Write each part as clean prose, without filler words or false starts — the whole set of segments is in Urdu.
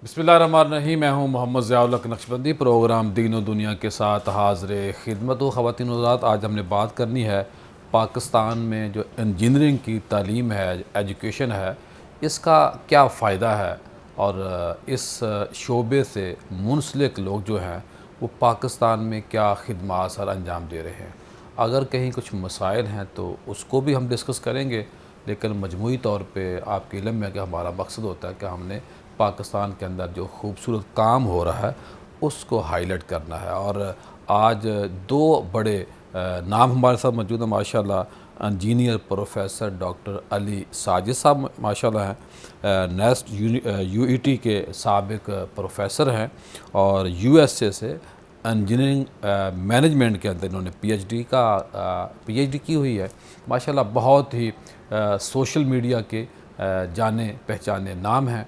بسم اللہ الرحمن الرحیم. میں ہوں محمد ضیاء الحق نقشبندی. پروگرام دین و دنیا کے ساتھ حاضر خدمت. و خواتین و حضرات، آج ہم نے بات کرنی ہے پاکستان میں جو انجینئرنگ کی تعلیم ہے، ایجوکیشن ہے، اس کا کیا فائدہ ہے اور اس شعبے سے منسلک لوگ جو ہیں وہ پاکستان میں کیا خدمات سر انجام دے رہے ہیں. اگر کہیں کچھ مسائل ہیں تو اس کو بھی ہم ڈسکس کریں گے، لیکن مجموعی طور پہ آپ کے علم میں کہ ہمارا مقصد ہوتا ہے کہ ہم نے پاکستان کے اندر جو خوبصورت کام ہو رہا ہے اس کو ہائی لائٹ کرنا ہے. اور آج دو بڑے نام ہمارے ساتھ موجود ہیں ماشاءاللہ. انجینئر پروفیسر ڈاکٹر علی ساجد صاحب ماشاءاللہ ہیں، نیسٹ یو ای ٹی کے سابق پروفیسر ہیں، اور یو ایس اے سے انجینئرنگ مینجمنٹ کے اندر انہوں نے پی ایچ ڈی کی ہوئی ہے. ماشاءاللہ بہت ہی سوشل میڈیا کے جانے پہچانے نام ہیں.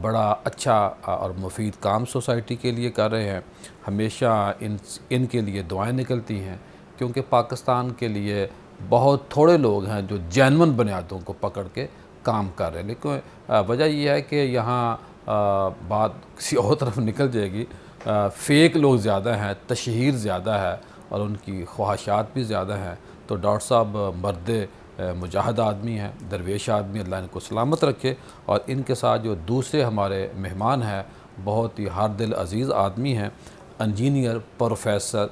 بڑا اچھا اور مفید کام سوسائٹی کے لیے کر رہے ہیں. ہمیشہ ان کے لیے دعائیں نکلتی ہیں، کیونکہ پاکستان کے لیے بہت تھوڑے لوگ ہیں جو جینون بنیادوں کو پکڑ کے کام کر رہے ہیں. لیکن وجہ یہ ہے کہ یہاں بات کسی اور طرف نکل جائے گی. فیک لوگ زیادہ ہیں، تشہیر زیادہ ہے، اور ان کی خواہشات بھی زیادہ ہیں. تو ڈاکٹر صاحب مرد مجاہد آدمی ہیں، درویش آدمی، اللہ ان کو سلامت رکھے. اور ان کے ساتھ جو دوسرے ہمارے مہمان ہیں بہت ہی ہر دل عزیز آدمی ہیں، انجینئر پروفیسر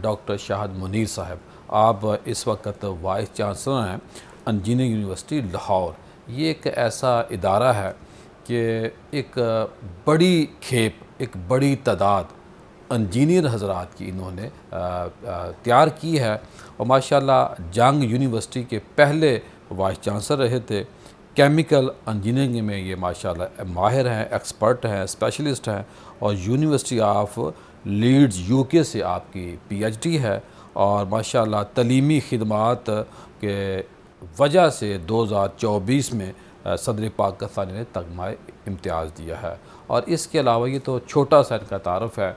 ڈاکٹر شاہد منیر صاحب. آپ اس وقت وائس چانسلر ہیں انجینئرنگ یونیورسٹی لاہور. یہ ایک ایسا ادارہ ہے کہ ایک بڑی کھیپ، ایک بڑی تعداد انجینئر حضرات کی انہوں نے تیار کی ہے. اور ماشاءاللہ جنگ یونیورسٹی کے پہلے وائس چانسلر رہے تھے. کیمیکل انجینئرنگ میں یہ ماشاءاللہ ماہر ہیں، ایکسپرٹ ہیں، اسپیشلسٹ ہیں. اور یونیورسٹی آف لیڈز یو کے سے آپ کی پی ایچ ڈی ہے. اور ماشاءاللہ تعلیمی خدمات کے وجہ سے 2024 میں صدر پاکستان نے تمغہ امتیاز دیا ہے. اور اس کے علاوہ یہ تو چھوٹا سا ان کا تعارف ہے.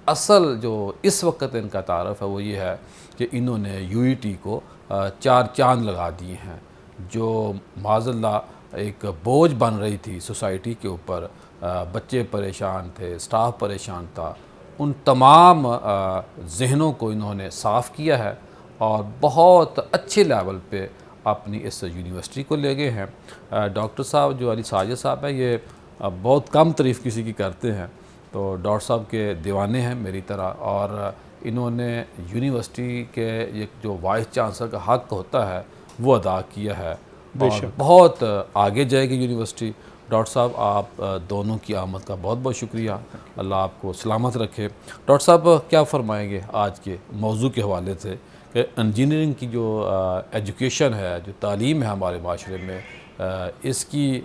اصل جو اس وقت ان کا تعارف ہے وہ یہ ہے کہ انہوں نے یو ای ٹی کو 4 چاند لگا دیے ہیں. جو معاذ اللہ ایک بوجھ بن رہی تھی سوسائٹی کے اوپر، بچے پریشان تھے، سٹاف پریشان تھا، ان تمام ذہنوں کو انہوں نے صاف کیا ہے اور بہت اچھے لیول پہ اپنی اس یونیورسٹی کو لے گئے ہیں. ڈاکٹر صاحب جو علی ساجد صاحب ہیں، یہ بہت کم تعریف کسی کی کرتے ہیں، تو ڈاکٹر صاحب کے دیوانے ہیں میری طرح. اور انہوں نے یونیورسٹی کے ایک جو وائس چانسلر کا حق ہوتا ہے وہ ادا کیا ہے، اور بہت آگے جائے گی یونیورسٹی. ڈاکٹر صاحب آپ دونوں کی آمد کا بہت بہت شکریہ. اللہ آپ کو سلامت رکھے. ڈاکٹر صاحب کیا فرمائیں گے آج کے موضوع کے حوالے سے کہ انجینئرنگ کی جو ایجوکیشن ہے، جو تعلیم ہے ہمارے معاشرے میں، اس کی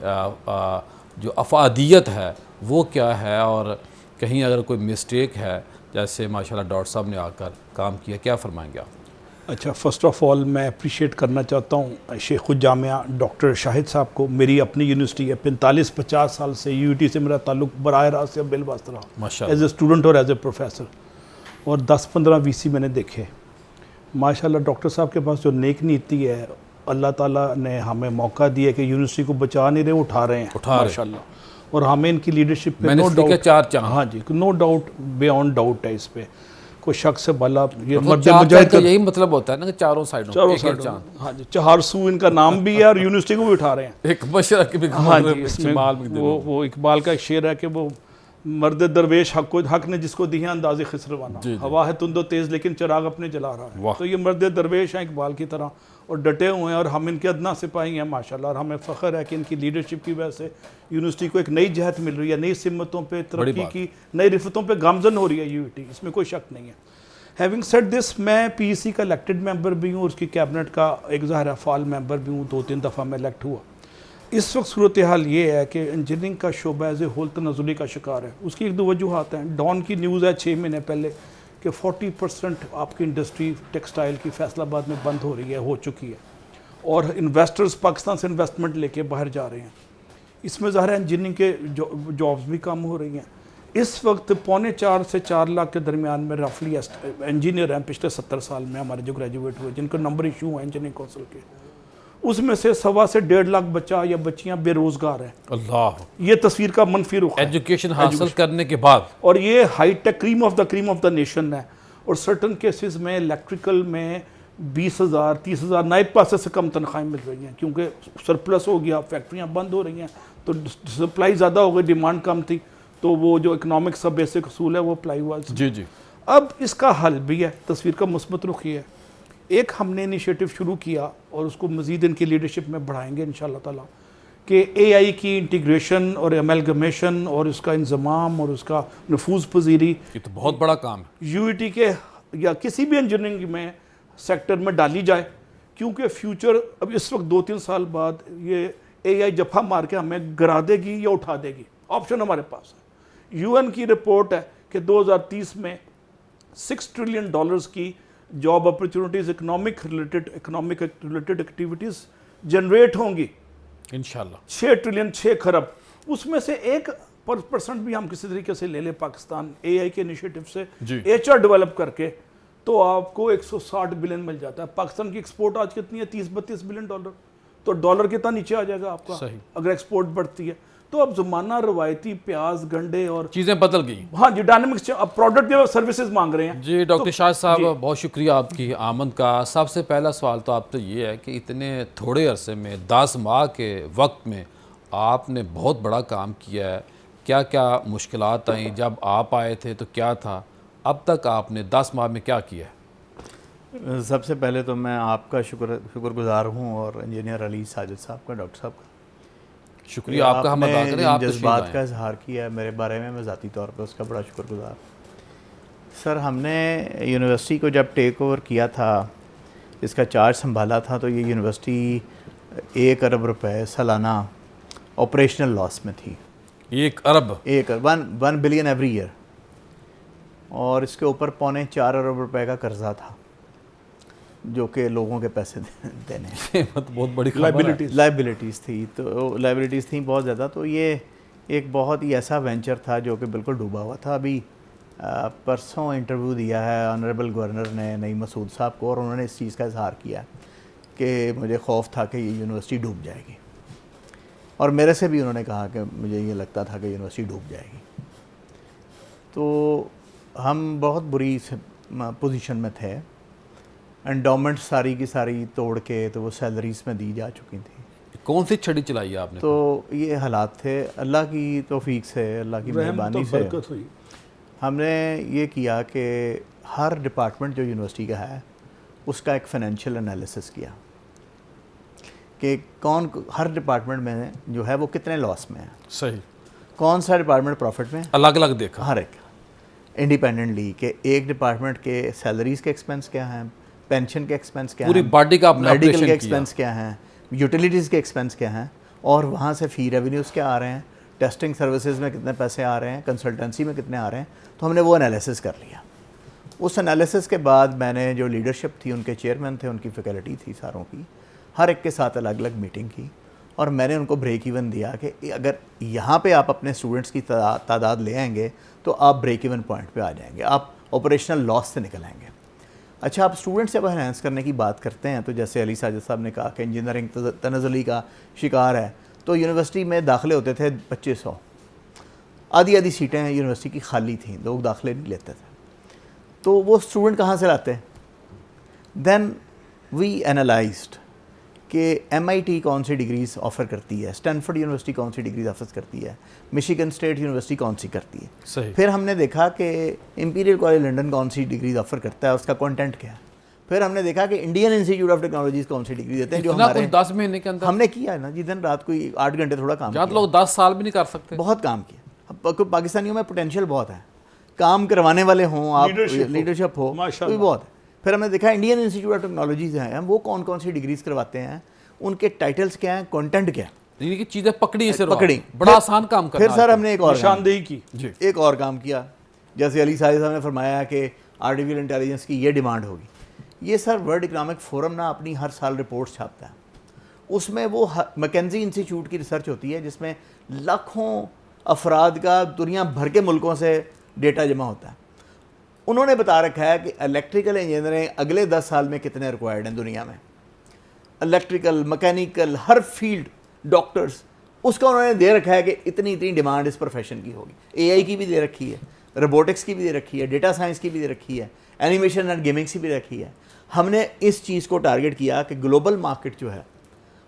جو افادیت ہے وہ کیا ہے، اور کہیں اگر کوئی مسٹیک ہے جیسے ماشاءاللہ ڈاکٹر صاحب نے آ کر کام کیا، کیا فرمائیں گے آپ؟ اچھا، فرسٹ آف آل میں اپریشیٹ کرنا چاہتا ہوں شیخ الجامعہ ڈاکٹر شاہد صاحب کو. میری اپنی یونیورسٹی ہے، 45-50 سال سے یو ٹی سے میرا تعلق براہ راست یا بالواسطہ رہا، ماشاءاللہ ایز اے اسٹوڈنٹ اور ایز اے پروفیسر. اور 10-15 وی سی میں نے دیکھے. ماشاءاللہ ڈاکٹر صاحب کے پاس جو نیک نیتی ہے، اللہ تعالیٰ نے ہمیں موقع دیا کہ یونیورسٹی کو بچا نہیں رہے، اٹھا رہے ہیں ماشاءاللہ. اور ہمیں ان کی لیڈرشپ پہ نو ڈاؤٹ، 4 چاند. ہاں جی، نو ڈاؤٹ، بیانڈ ڈاؤٹ ہے اس پہ، کوئی شک سے بالا. یہ مرد چار مجاہد چاند کا یہی مطلب ہوتا ہے نا کہ چاروں سائڈوں ایک ایک چاند. ہاں جی، 4 سو ان کا نام بھی ہے اور یونیورسٹی کو بھی اٹھا رہے ہیں. ایک مشرق بھی ہاں جی، اس میں وہ اقبال کا ایک شعر ہے کہ وہ مرد درویش حق نے جس کو دی ہے انداز خسروانا، ہوا ہے تند و تیز لیکن چراغ اپنے جلا رہا ہے. تو یہ مرد درویش ہیں اقبال کی طرح، اور ڈٹے ہوئے ہیں، اور ہم ان کے ادنا سپاہی ہیں ماشاءاللہ. اور ہمیں فخر ہے کہ ان کی لیڈرشپ کی وجہ سے یونیورسٹی کو ایک نئی جہت مل رہی ہے، نئی سمتوں پہ ترقی کی، نئی رفتوں پہ گامزن ہو رہی ہے یو ٹی. اس میں کوئی شک نہیں ہے. ہیونگ سیڈ دس، میں پی سی کا الیکٹڈ ممبر بھی ہوں اور اس کی کیبنٹ کا ایک ظاہر فعال ممبر بھی ہوں. 2-3 دفعہ میں الیکٹ ہوا. اس وقت صورتحال یہ ہے کہ انجینئرنگ کا شعبہ ایز اے ہول تنزلی کا شکار ہے. اس کی ایک 2 وجوہات ہیں. ڈان کی نیوز ہے 6 مہینے پہلے کہ 40% آپ کی انڈسٹری ٹیکسٹائل کی فیصل آباد میں بند ہو رہی ہے، ہو چکی ہے، اور انویسٹرز پاکستان سے انویسٹمنٹ لے کے باہر جا رہے ہیں. اس میں ظاہر ہے انجینئرنگ کے جابز بھی کم ہو رہی ہیں. اس وقت 4.25 سے 4 لاکھ کے درمیان میں رفلی انجینئر ہیں پچھلے 70 سال میں ہمارے جو گریجویٹ ہوئے، جن کو نمبر ایشو ہیں انجینئرنگ کونسل کے. اس میں سے 1.25 سے 1.5 لاکھ بچہ یا بچیاں بے روزگار ہیں. اللہ, یہ تصویر کا منفی رخ ہے ایجوکیشن حاصل کرنے کے بعد, اور یہ high tech cream of the nation ہے. اور سرٹن کیسز میں الیکٹریکل میں 20,000 30,000 نائب پاسے سے کم تنخواہیں مل رہی ہیں, کیونکہ سرپلس ہو گیا, فیکٹریاں بند ہو رہی ہیں, تو سپلائی زیادہ ہو گئی, ڈیمانڈ کم تھی, تو وہ جو اکنامکس کا بیسک اصول ہے وہ اپلائی ہوا. جی جی. اب اس کا حل بھی ہے, تصویر کا مثبت رخ یہ ہے. ایک ہم نے انیشیٹو شروع کیا اور اس کو مزید ان کی لیڈرشپ میں بڑھائیں گے انشاءاللہ تعالیٰ, کہ اے آئی کی انٹیگریشن اور ایملگمیشن اور اس کا انضمام اور اس کا نفوذ پذیری, یہ تو بہت بڑا کام ہے, یو ای ٹی کے یا کسی بھی انجینئرنگ میں سیکٹر میں ڈالی جائے, کیونکہ فیوچر اب اس وقت 2-3 سال بعد یہ اے آئی جپا مار کے ہمیں گرا دے گی یا اٹھا دے گی, آپشن ہمارے پاس ہے. یو این کی رپورٹ ہے کہ 2030 میں $6 ٹریلین کی job opportunities economic related activities generate ہوں گی انشاءاللہ. 6 ٹریلین 6 کھرب, اس میں سے 1% بھی ہم کسی طریقے سے لے لیں پاکستان اے آئی کے انیشیٹو سے ایچ آر ڈیولپ کر کے, تو آپ کو 160 بلین مل جاتا ہے. پاکستان کی ایکسپورٹ آج کتنی ہے, $30-32 بلین, تو ڈالر کتنا نیچے آ جائے گا آپ کا اگر ایکسپورٹ بڑھتی ہے. تو اب زمانہ روایتی پیاز گنڈے اور چیزیں بدل گئی. ہاں جی, ڈائنامکس, اب پروڈکٹ جو سروسز مانگ رہے ہیں. جی ڈاکٹر شاہد صاحب, بہت شکریہ آپ کی آمد کا. سب سے پہلا سوال تو آپ سے یہ ہے کہ اتنے تھوڑے عرصے میں 10 ماہ کے وقت میں آپ نے بہت بڑا کام کیا ہے. کیا کیا مشکلات آئیں جب آپ آئے تھے, تو کیا تھا, اب تک آپ نے 10 ماہ میں کیا کیا ہے؟ سب سے پہلے تو میں آپ کا شکر گزار ہوں, اور انجینئر علی ساجد صاحب کا, ڈاکٹر صاحب کا. شکریہ آپ کا. ہم ادا کریں, آپ جذبات کا اظہار کیا ہے میرے بارے میں ذاتی طور پہ اس کا بڑا شکر گزار. سر, ہم نے یونیورسٹی کو جب ٹیک اوور کیا تھا, اس کا چارج سنبھالا تھا, تو یہ یونیورسٹی 1 ارب روپے سالانہ آپریشنل لاس میں تھی. 1 ارب, 1 بلین ایوری ایئر, اور اس کے اوپر 3.25 ارب روپے کا قرضہ تھا, جو کہ لوگوں کے پیسے دینے بہت بڑی لائبلٹیز تھی. تو لائبلٹیز تھیں بہت زیادہ. تو یہ ایک بہت ہی ایسا وینچر تھا جو کہ بالکل ڈوبا ہوا تھا. ابھی پرسوں انٹرویو دیا ہے آنریبل گورنر نے نعیم مسعود صاحب کو, اور انہوں نے اس چیز کا اظہار کیا کہ مجھے خوف تھا کہ یہ یونیورسٹی ڈوب جائے گی, اور میرے سے بھی انہوں نے کہا کہ مجھے یہ لگتا تھا کہ یونیورسٹی ڈوب جائے گی. تو ہم بہت بری پوزیشن میں تھے. انڈومنٹ ساری کی ساری توڑ کے تو وہ سیلریز میں دی جا چکی تھیں. کون سی چھڑی چلائی آپ نے؟ تو یہ حالات تھے. اللہ کی توفیق سے, اللہ کی مہربانی سے ہم نے یہ کیا کہ ہر ڈپارٹمنٹ جو یونیورسٹی کا ہے اس کا ایک فائنینشیل انالیسس کیا کہ ہر ڈپارٹمنٹ میں جو ہے وہ کتنے لاس میں ہے. صحیح. کون سا ڈپارٹمنٹ پروفٹ میں, الگ الگ دیکھا ہر ایک انڈیپینڈنٹلی, کہ ایک ڈپارٹمنٹ کے سیلریز کے ایکسپنس کیا ہیں, پینشن کے ایکسپنس کیا ہیں, پوری باڈی کا میڈیکل کے ایکسپنس کیا ہیں, یوٹیلیٹیز کے ایکسپنس کیا ہیں, اور وہاں سے فی ریونیوز کیا آ رہے ہیں, ٹیسٹنگ سروسز میں کتنے پیسے آ رہے ہیں, کنسلٹنسی میں کتنے آ رہے ہیں. تو ہم نے وہ انالیسس کر لیا. اس انالیسس کے بعد میں نے جو لیڈرشپ تھی, ان کے چیئرمین تھے, ان کی فیکلٹی تھی ساروں کی, ہر ایک کے ساتھ الگ الگ میٹنگ کی, اور میں نے ان کو بریک ایون دیا کہ اگر یہاں پہ آپ اپنے اسٹوڈنٹس کی تعداد لے آئیں گے تو آپ بریک ایون پوائنٹ پہ آ جائیں گے, آپ آپریشنل لاس سے نکل آئیں گے. اچھا, آپ اسٹوڈنٹ سے انہینس کرنے کی بات کرتے ہیں, تو جیسے علی ساجد صاحب نے کہا کہ انجینئرنگ تنزلی کا شکار ہے, تو یونیورسٹی میں داخلے ہوتے تھے 2500, آدھی سیٹیں یونیورسٹی کی خالی تھیں, لوگ داخلے نہیں لیتے تھے. تو وہ اسٹوڈنٹ کہاں سے لاتے؟ دین وی اینالائزڈ کہ ایم آئی ٹی کون سی ڈگریز آفر کرتی ہے, اسٹینفورڈ یونیورسٹی کون سی ڈگریز آفر کرتی ہے, مشیگن اسٹیٹ یونیورسٹی کون سی کرتی ہے. صحیح. پھر ہم نے دیکھا کہ امپیریل کالج لنڈن کون سی ڈگریز آفر کرتا ہے, اس کا کانٹینٹ کیا ہے. پھر ہم نے دیکھا کہ انڈین انسٹیٹیوٹ آف ٹیکنالوجیز کون سی ڈگری دیتے ہیں, جو ہمارے 10 مہینے کے اندر ہم نے کیا ہے نا جی, دن رات کوئی 8 گھنٹے تھوڑا کام کیا. لوگ 10 سال بھی نہیں کر سکتے. بہت کام کیا. پاکستانیوں میں پوٹینشیل بہت ہے, کام کروانے والے ہوں, آپ لیڈرشپ ہو, وہ بھی بہت ہے. پھر ہم نے دیکھا انڈین انسٹیٹیوٹ آف ٹیکنالوجیز ہیں, وہ کون سی ڈگریز کرواتے ہیں, ان کے ٹائٹلز کیا ہیں, کانٹینٹ کیا ہے, یعنی کہ چیزیں پکڑی, بڑا آسان کام کرنا. پھر سر ہم نے ایک اور نشاندہی کی, ایک اور کام کیا, جیسے علی صاحب نے فرمایا کہ آرٹیفیشل انٹیلیجنس کی یہ ڈیمانڈ ہوگی. یہ سر ورلڈ اکنامک فورم نا اپنی ہر سال رپورٹ چھاپتا ہے, اس میں وہ میکنزی انسٹیٹیوٹ کی ریسرچ ہوتی ہے جس میں لاکھوں افراد کا دنیا بھر کے ملکوں سے ڈیٹا جمع ہوتا ہے. انہوں نے بتا رکھا ہے کہ الیکٹریکل انجینئرنگ اگلے 10 سال میں کتنے ریکوائرڈ ہیں دنیا میں. الیکٹریکل, مکینیکل, ہر فیلڈ, ڈاکٹرز, اس کا انہوں نے دے رکھا ہے کہ اتنی ڈیمانڈ اس پروفیشن کی ہوگی. اے آئی کی بھی دے رکھی ہے, روبوٹکس کی بھی دے رکھی ہے, ڈیٹا سائنس کی بھی دے رکھی ہے, اینیمیشن اینڈ گیمنگ کی بھی رکھی ہے. ہم نے اس چیز کو ٹارگٹ کیا کہ گلوبل مارکیٹ جو ہے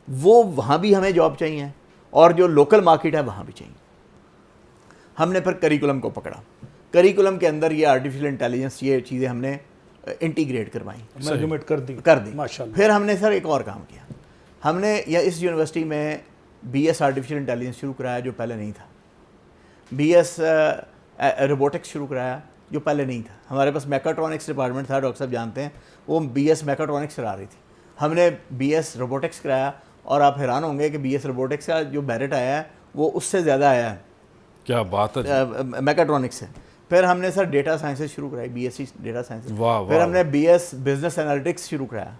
وہ وہاں بھی ہمیں جاب چاہیے اور جو لوکل مارکیٹ ہے وہاں بھی چاہیے. ہم نے پھر کریکولم کو پکڑا. کریکولم کے اندر یہ آرٹیفیشیل انٹیلیجنس, یہ چیزیں ہم نے انٹیگریٹ کروائیں, کر دی. پھر ہم نے سر ایک اور کام کیا. ہم نے اس یونیورسٹی میں بی ایس آرٹیفیشیل انٹیلیجنس شروع کرایا جو پہلے نہیں تھا. بی ایس روبوٹکس شروع کرایا جو پہلے نہیں تھا. ہمارے پاس میکاٹرونکس ڈپارٹمنٹ تھا, ڈاکٹر صاحب جانتے ہیں, وہ بی ایس میکاٹرونکس کرا رہی تھی. ہم نے بی ایس روبوٹکس کرایا اور آپ حیران ہوں گے کہ بی ایس روبوٹکس کا جو میرٹ آیا ہے وہ اس سے زیادہ آیا ہے. کیا بات ہے, میکاٹرونکس سے. پھر ہم نے سر ڈیٹا سائنسز شروع کرائی, B S C data sciences. پھر ہم نے بی ایس بزنس انالیٹکس شروع کرایا.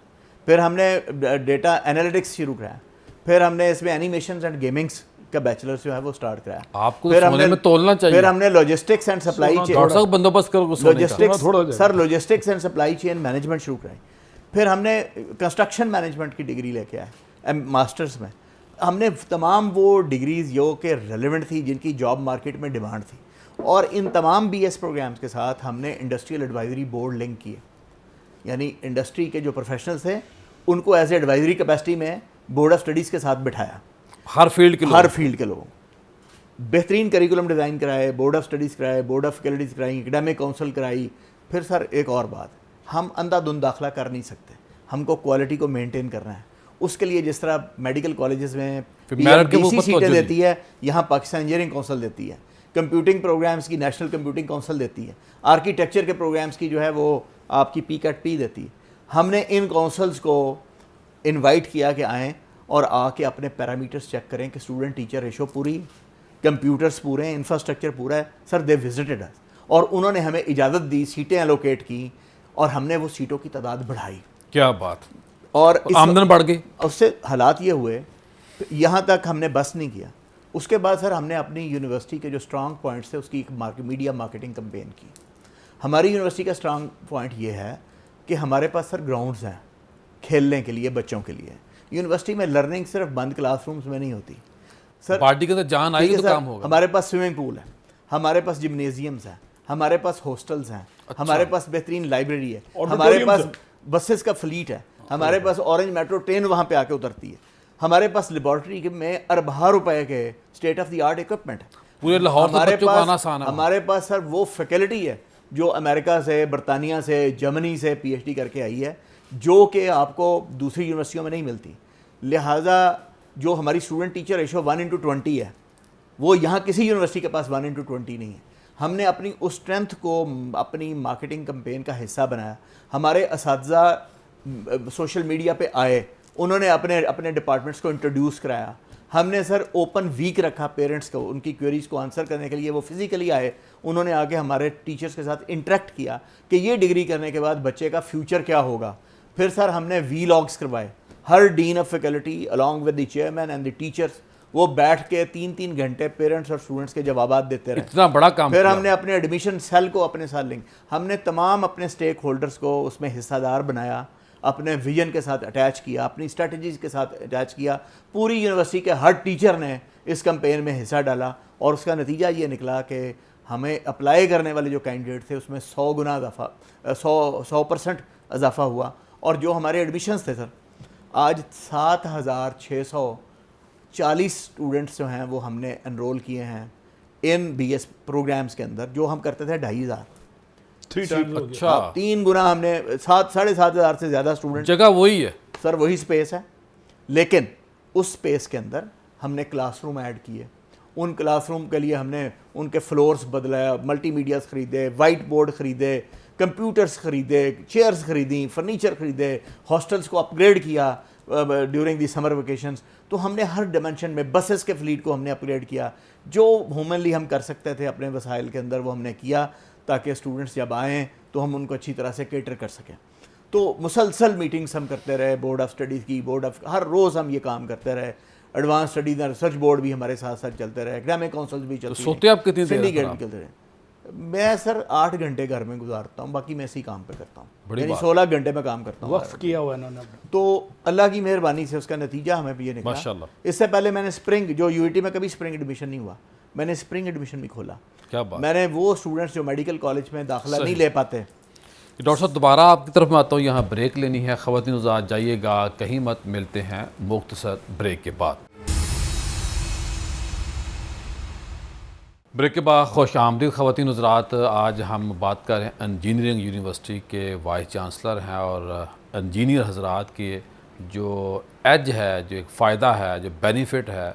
پھر ہم نے ڈیٹا انالیٹکس شروع کرایا. پھر ہم نے اس میں اینیمیشنز اینڈ گیمنگس کا بیچلرز جو ہے وہ اسٹارٹ کرایا. آپ کو سونے میں تولنا چاہیے. پھر ہم نے لاجسٹکس اینڈ سپلائی چین بندوبست logistics and supply chain management شروع کرائی. پھر ہم نے کنسٹرکشن مینجمنٹ کی ڈگری لے کے آئے ماسٹرز میں. ہم نے تمام وہ ڈگریز جو کہ ریلیونٹ تھی, جن کی جاب مارکیٹ میں ڈیمانڈ تھی, اور ان تمام بی ایس پروگرامز کے ساتھ ہم نے انڈسٹریل ایڈوائزری بورڈ لنک کیے. یعنی انڈسٹری کے جو پروفیشنلز تھے ان کو ایز اے ایڈوائزری کیپیسٹی میں بورڈ آف اسٹڈیز کے ساتھ بٹھایا. ہر فیلڈ کے لوگوں بہترین کریکولم ڈیزائن کرائے, بورڈ آف اسٹڈیز کرائے, بورڈ آف فیکلٹیز کرائی, اکیڈیمک کونسل کرائی. پھر سر ایک اور بات, ہم اندھا دھند داخلہ کر نہیں سکتے, ہم کو کوالٹی کو مینٹین کرنا ہے. اس کے لیے جس طرح میڈیکل کالجز میں PMDC سیٹیں دیتی ہے, یہاں پاکستان انجینئرنگ کونسل دیتی ہے. کمپیوٹنگ پروگرامز کی نیشنل کمپیوٹنگ کونسل دیتی ہے. آرکیٹیکچر کے پروگرامز کی جو ہے وہ آپ کی PCAT دیتی ہے. ہم نے ان کونسلز کو انوائٹ کیا کہ آئیں اور آ کے اپنے پیرامیٹرز چیک کریں کہ اسٹوڈنٹ ٹیچر ریشو پوری, کمپیوٹرز پورے ہیں, انفراسٹرکچر پورا ہے. سر دے وزٹڈ اس, اور انہوں نے ہمیں اجازت دی, سیٹیں الوکیٹ کی, اور ہم نے وہ سیٹوں کی تعداد بڑھائی. کیا بات, اور آمدن بڑھ گئی. اس سے حالات یہ ہوئے, یہاں تک ہم نے بس نہیں کیا. اس کے بعد سر ہم نے اپنی یونیورسٹی کے جو اسٹرانگ پوائنٹس تھے اس کی ایک میڈیا مارکیٹنگ کمپین کی. ہماری یونیورسٹی کا اسٹرانگ پوائنٹ یہ ہے کہ ہمارے پاس سر گراؤنڈز ہیں کھیلنے کے لیے, بچوں کے لیے. یونیورسٹی میں لرننگ صرف بند کلاس رومز میں نہیں ہوتی سر, پارٹی کے اندر جان آئی تو کام ہوگا. ہمارے پاس سوئمنگ پول ہے, ہمارے پاس جمنیزیمز ہیں, ہمارے پاس ہاسٹلز ہیں, ہمارے پاس بہترین لائبریری ہے, ہمارے پاس بسز کا فلیٹ ہے, ہمارے پاس اورنج میٹرو ٹرین وہاں پہ آ کے اترتی ہے, ہمارے پاس لیبارٹری میں اربوں روپے کے state of the art equipment ہے. پورے لاہور سے بچوں کو آنا آسان ہے. ہمارے پاس سر وہ فیکلٹی ہے جو امریکہ سے, برطانیہ سے, جرمنی سے PhD کر کے آئی ہے, جو کہ آپ کو دوسری یونیورسٹیوں میں نہیں ملتی. لہٰذا جو ہماری اسٹوڈنٹ ٹیچر ریشو 1:20 ہے, وہ یہاں کسی یونیورسٹی کے پاس 1:20 نہیں ہے. ہم نے اپنی اس اسٹرینتھ کو اپنی مارکیٹنگ کمپین کا حصہ بنایا. ہمارے اساتذہ سوشل میڈیا پہ آئے, انہوں نے اپنے ڈپارٹمنٹس کو انٹروڈیوس کرایا. ہم نے سر اوپن ویک رکھا پیرنٹس کو, ان کی کوئریز کو آنسر کرنے کے لیے. وہ فزیکلی آئے, انہوں نے آ کے ہمارے ٹیچرس کے ساتھ انٹریکٹ کیا کہ یہ ڈگری کرنے کے بعد بچے کا فیوچر کیا ہوگا. پھر سر ہم نے ولاگس کروائے. ہر dean of faculty along with the chairman and the teachers, وہ بیٹھ کے 3 گھنٹے پیرنٹس اور اسٹوڈنٹس کے جوابات دیتے رہے. اتنا بڑا کام. پھر ہم نے اپنے ایڈمیشن سیل کو اپنے ساتھ لنک, ہم نے تمام اپنے اسٹیک ہولڈرس کو اس میں حصہ دار بنایا, اپنے ویژن کے ساتھ اٹیچ کیا, اپنی اسٹریٹجیز کے ساتھ اٹیچ کیا. پوری یونیورسٹی کے ہر ٹیچر نے اس کمپین میں حصہ ڈالا, اور اس کا نتیجہ یہ نکلا کہ ہمیں اپلائی کرنے والے جو کینڈیڈیٹ تھے اس میں 100 گنا اضافہ, 100% اضافہ ہوا. اور جو ہمارے ایڈمیشنز تھے سر, آج 7,640 اسٹوڈنٹس جو ہیں وہ ہم نے انرول کیے ہیں ان بی ایس پروگرامز کے اندر, جو ہم کرتے تھے 2,500. اچھا, 3 گنا ہم نے, 7,500 سے زیادہ اسٹوڈنٹ. جگہ وہی ہے سر, وہی اسپیس ہے, لیکن اس اسپیس کے اندر ہم نے کلاس روم ایڈ کیے. ان کلاس روم کے لیے ہم نے ان کے فلورز بدلایا, ملٹی میڈیاز خریدے, وائٹ بورڈ خریدے, کمپیوٹرز خریدے, چیئرز خریدیں, فرنیچر خریدے, ہاسٹلس کو اپ گریڈ کیا ڈیورنگ دی سمر ویکیشنز. تو ہم نے ہر ڈائمینشن میں بسز کے فلیٹ کو ہم نے اپ گریڈ کیا. جو ہیومنلی ہم کر سکتے تھے اپنے وسائل کے اندر وہ ہم نے کیا, تاکہ اسٹوڈنٹس جب آئیں تو ہم ان کو اچھی طرح سے کیٹر کر سکیں. تو مسلسل میٹنگس ہم کرتے رہے, بورڈ آف اسٹڈیز کی, ہر روز ہم یہ کام کرتے رہے. Advance studies and research board بھی ہمارے ساتھ چلتے رہے, اکیڈیمک کونسلز بھی چلتے رہے, سوتے آپ کتنی دیر سنڈیکیٹ بھی چلتے رہے. میں سر 8 گھنٹے گھر میں گزارتا ہوں, باقی میں اسی کام پہ کرتا ہوں, یعنی 16 گھنٹے میں کام کرتا ہوں. وقف کیا ہوا ہے انہوں نے. تو اللہ کی مہربانی سے اس کا نتیجہ ہمیں بھی یہ نکلا. ماشاءاللہ. اس سے پہلے میں نے اسپرنگ, جو یو ای ٹی میں کبھی اسپرنگ ایڈمیشن نہیں ہوا, میں نے اسپرنگ ایڈمیشن بھی کھولا. کیا بات. میں نے وہ اسٹوڈنٹس جو میڈیکل کالج میں داخلہ نہیں لے پاتے. ڈاکٹر صاحب دوبارہ آپ کی طرف میں آتا ہوں, یہاں بریک لینی ہے. خواتین حضرات جائیے گا کہیں مت, ملتے ہیں مختصر بریک کے بعد. بریک کے بعد خوش آمدید خواتین حضرات. آج ہم بات کر رہے ہیں انجینئرنگ یونیورسٹی کے وائس چانسلر ہیں, اور انجینئر حضرات کے جو ایج ہے, جو ایک فائدہ ہے, جو بینیفٹ ہے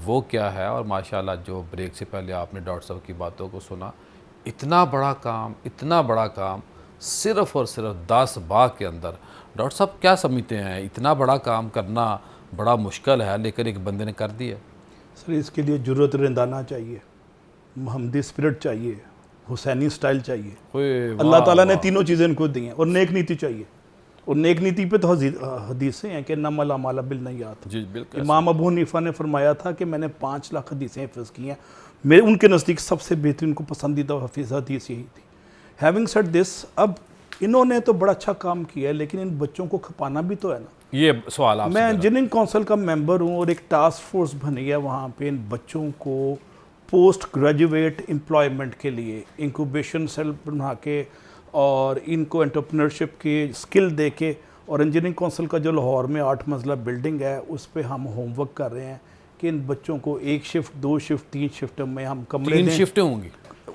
وہ کیا ہے. اور ماشاءاللہ جو بریک سے پہلے آپ نے ڈاکٹر صاحب کی باتوں کو سنا, اتنا بڑا کام صرف اور صرف 10 باغ کے اندر. ڈاکٹر صاحب کیا سمجھتے ہیں, اتنا بڑا کام کرنا بڑا مشکل ہے لیکن ایک بندے نے کر دیا؟ سر اس کے لیے جرأت رندانہ چاہیے, محمدی اسپرٹ چاہیے, حسینی سٹائل چاہیے. اللہ تعالیٰ نے تینوں چیزیں ان کو دی ہیں, اور نیک نیتی چاہیے. اور نیک نیتی پہ تو حدیثیں ہیں کہ انما الاعمال بالنیات. جی بالکل. امام ابو حنیفہ نے فرمایا تھا کہ میں نے 5 لاکھ حدیثیں حفظ کی ہیں, میرے ان کے نزدیک سب سے بہترین کو پسندیدہ حفظ حدیث یہی تھی. ہیونگ سیڈ دس, اب انہوں نے تو بڑا اچھا کام کیا ہے لیکن ان بچوں کو کھپانا بھی تو ہے نا. یہ سوال آپ سے میں انجینئرنگ کونسل کا ممبر ہوں, اور ایک ٹاسک فورس بنی ہے وہاں پہ ان بچوں کو پوسٹ گریجویٹ امپلائمنٹ کے لیے انکوبیشن سیل بنا کے, اور ان کو انٹرپرینورشپ کی اسکل دے کے. اور انجینئرنگ کونسل کا جو لاہور میں 8 منزلہ بلڈنگ ہے, اس پہ ہم ہوم ورک کر رہے ہیں کہ ان بچوں کو 1 شفٹ 2 شفٹ 3 شفٹ میں ہم کمرے دیں. 3 شفٹیں ہوں گی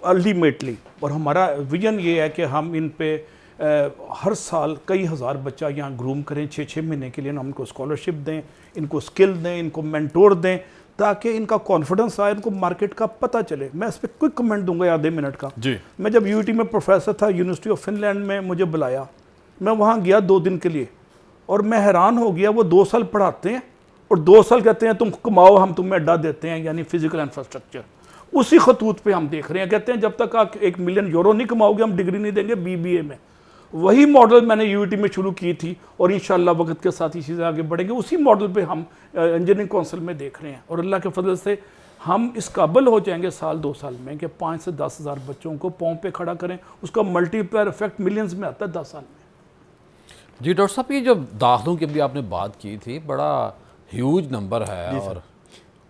الٹیمیٹلی. اور ہمارا ویژن یہ ہے کہ ہم ان پہ ہر سال کئی ہزار بچہ یہاں گروم کریں 6 مہینے کے لیے. ہم ان کو اسکالرشپ دیں, ان کو اسکل دیں, ان کو مینٹور دیں, تاکہ ان کا کانفیڈنس آئے, ان کو مارکیٹ کا پتہ چلے. میں اس پہ کوئی کمنٹ دوں گا آدھے منٹ کا. جی. میں جب یو ٹی میں پروفیسر تھا, یونیورسٹی آف فن لینڈ میں مجھے بلایا, میں وہاں گیا 2 دن کے لیے, اور میں حیران ہو گیا. وہ 2 سال پڑھاتے ہیں اور 2 سال کہتے ہیں تم کماؤ, ہم تمہیں اڈا دیتے ہیں, یعنی فزیکل انفراسٹرکچر. اسی خطوط پہ ہم دیکھ رہے ہیں, کہتے ہیں جب تک آپ 1 ملین یورو نہیں کماؤ گے ہم ڈگری نہیں دیں گے BBA میں. وہی ماڈل میں نے یو ٹی میں شروع کی تھی, اور انشاءاللہ وقت کے ساتھ یہ چیزیں آگے بڑھیں گے. اسی ماڈل پہ ہم انجینئرنگ کونسل میں دیکھ رہے ہیں, اور اللہ کے فضل سے ہم اس قابل ہو جائیں گے 2 سال میں کہ 5 سے 10 ہزار بچوں کو پاؤں پہ کھڑا کریں. اس کا ملٹی پلائر افیکٹ ملینز میں آتا ہے 10 سال میں. جی ڈاکٹر صاحب, یہ جو داخلوں کی بھی آپ نے بات کی تھی, بڑا ہیوج نمبر ہے. اور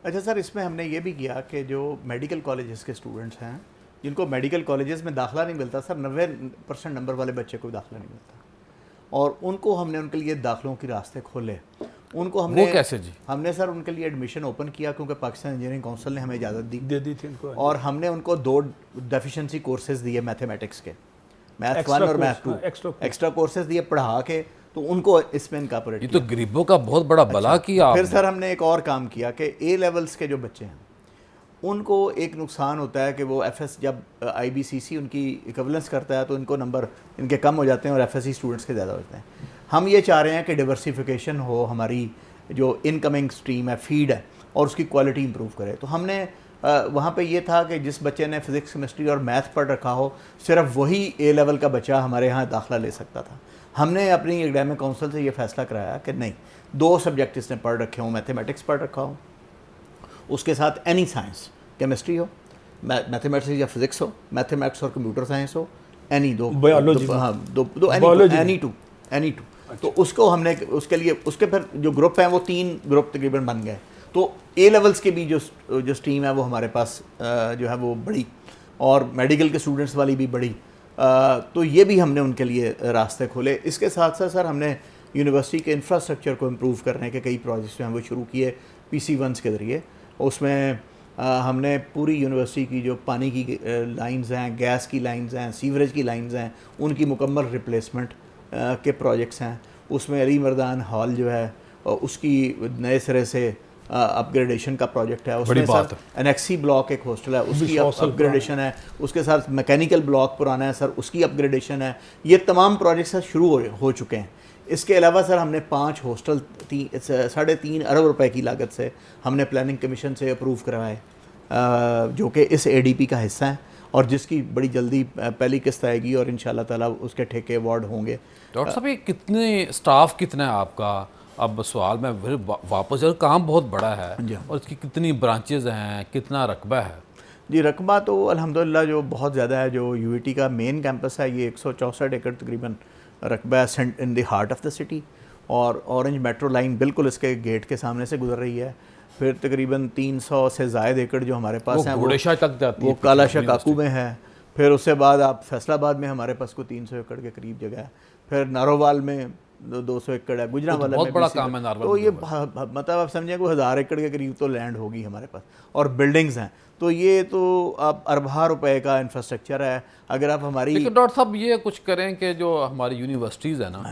اچھا سر, اس میں ہم نے یہ بھی کیا کہ جو میڈیکل کالجز کے اسٹوڈنٹس ہیں, جن کو میڈیکل کالجز میں داخلہ نہیں ملتا سر, 90% نمبر والے بچے کو داخلہ نہیں ملتا, اور ان کو ہم نے ان کے لیے داخلوں کے راستے کھولے. ان کو ہم نے, وہ کیسے جی؟ ہم نے سر ان کے لیے ایڈمیشن اوپن کیا کیونکہ پاکستان انجینئرنگ کونسل نے ہمیں اجازت دے دی تھی ان کو, اور ہم نے ان کو 2 ڈیفیشنسی کورسز دیے میتھمیٹکس کے, میتھ 1 اور میتھ 2 ایکسٹرا کورسز دیے پڑھا کے, تو ان کو اس میں انکارپوریٹ یہ تو غریبوں کا بہت بڑا بلا کیا. پھر سر ہم نے ایک اور کام کیا کہ A لیولز کے جو بچے ہیں ان کو ایک نقصان ہوتا ہے کہ وہ FS جب IBCC ان کی ایکویولنس کرتا ہے تو ان کو نمبر ان کے کم ہو جاتے ہیں اور FSC اسٹوڈنٹس کے زیادہ ہوتے ہیں. ہم یہ چاہ رہے ہیں کہ ڈیورسیفیکیشن ہو, ہماری جو انکمنگ اسٹریم ہے, فیڈ ہے, اور اس کی کوالٹی امپروو کرے. تو ہم نے وہاں پہ یہ تھا کہ جس بچے نے فزکس کیمسٹری اور میتھ پڑھ رکھا ہو, صرف وہی A لیول کا بچہ ہمارے ہاں داخلہ لے سکتا تھا. ہم نے اپنی اکیڈمک کونسل سے یہ فیصلہ کرایا کہ نہیں, 2 سبجیکٹ اس نے پڑھ رکھے ہوں, میتھمیٹکس پڑھ رکھا ہو, اس کے ساتھ اینی سائنس, کیمسٹری ہو, میتھمیٹکس یا فزکس ہو, میتھمیٹکس اور کمپیوٹر سائنس ہو, اینی دو, اینی ٹو. تو اس کو ہم نے اس کے لیے, اس کے پھر جو گروپ ہیں وہ 3 گروپ تقریباً بن گئے. تو A لیولز کے بھی جو اسٹریم ہے وہ ہمارے پاس جو ہے وہ بڑی, اور میڈیکل کے اسٹوڈنٹس والی بھی بڑی. تو یہ بھی ہم نے ان کے لیے راستے کھولے. اس کے ساتھ ساتھ سر ہم نے یونیورسٹی کے انفراسٹرکچر کو امپروو کرنے کے کئی پروجیکٹس جو ہیں وہ شروع کیے PC1 کے ذریعے. اس میں ہم نے پوری یونیورسٹی کی جو پانی کی لائنز ہیں, گیس کی لائنز ہیں, سیوریج کی لائنز ہیں, ان کی مکمل ریپلیسمنٹ کے پروجیکٹس ہیں. اس میں علی مردان ہال جو ہے اس کی نئے سرے سے اپ گریڈیشن کا پروجیکٹ ہے. اس میں سر انیکسی بلاک ایک ہاسٹل ہے, اس کی اپ گریڈیشن ہے. اس کے ساتھ میکینیکل بلاک پرانا ہے سر, اس کی اپ گریڈیشن ہے. یہ تمام پروجیکٹس شروع ہو چکے ہیں. اس کے علاوہ سر ہم نے 5 ہاسٹل 3.5 ارب روپے کی لاگت سے ہم نے پلاننگ کمیشن سے اپروو کروائے, جو کہ اس ADP کا حصہ ہیں, اور جس کی بڑی جلدی پہلی قسط آئے گی, اور انشاءاللہ تعالیٰ اس کے ٹھیکے ایوارڈ ہوں گے. ڈاکٹر صاحب یہ کتنے اسٹاف کتنا ہے آپ کا؟ اب سوال میں پھر واپس, کام بہت بڑا ہے, اور اس کی کتنی برانچز ہیں, کتنا رقبہ ہے؟ جی رقبہ تو الحمدللہ جو بہت زیادہ ہے. جو یو ای ٹی کا مین کیمپس ہے یہ 164 ایکڑ تقریباً رقبہ ہے in the heart of the city, اور اورنج میٹرو لائن بالکل اس کے گیٹ کے سامنے سے گزر رہی ہے. پھر تقریباً 300 سے زائد ایکڑ جو ہمارے پاس ہیں وہ کالا شاہ کاکو میں ہے. پھر اس سے بعد آپ فیصل آباد میں ہمارے پاس کو 300 ایکڑ کے قریب جگہ ہے. پھر نارووال میں 200 ایکڑ ہے. گجرانوالہ میں بڑا کام ہے نارووال. تو یہ مطلب آپ سمجھیں کوئی 1000 ایکڑ کے قریب تو لینڈ ہوگی ہمارے پاس, اور بلڈنگز ہیں. تو یہ تو آپ اربوں روپے کا انفراسٹرکچر ہے. اگر آپ ہماری لیکن ڈاکٹر صاحب یہ کچھ کریں کہ جو ہماری یونیورسٹیز ہیں نا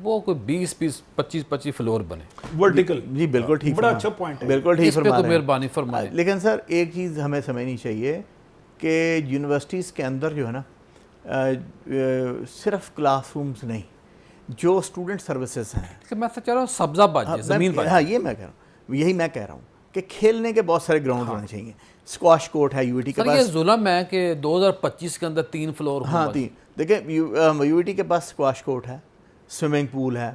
وہ کوئی 20-25 فلور بنے ورٹیکل. جی بالکل ٹھیک, بڑا اچھا پوائنٹ ہے, بالکل ٹھیک فرما رہے ہیں, مہربانی فرمائیں. لیکن سر ایک چیز ہمیں سمجھنی چاہیے کہ یونیورسٹیز کے اندر جو ہے نا صرف کلاس رومز نہیں, جو اسٹوڈنٹ سروسز ہیں, میں چاہ رہا ہوں سبزہ باجے زمین باجے. ہاں یہ میں کہہ رہا ہوں, یہی میں کہہ رہا ہوں کہ کھیلنے کے بہت سارے گراؤنڈ ہونے چاہیے. اسکواش کورٹ ہے یو ای ٹی کے پاس. یہ ظلم ہے کہ 2025 کے اندر 3 فلور. ہاں 3 دیکھیں یو ای ٹی کے پاس اسکواش کورٹ ہے, سوئمنگ پول ہے,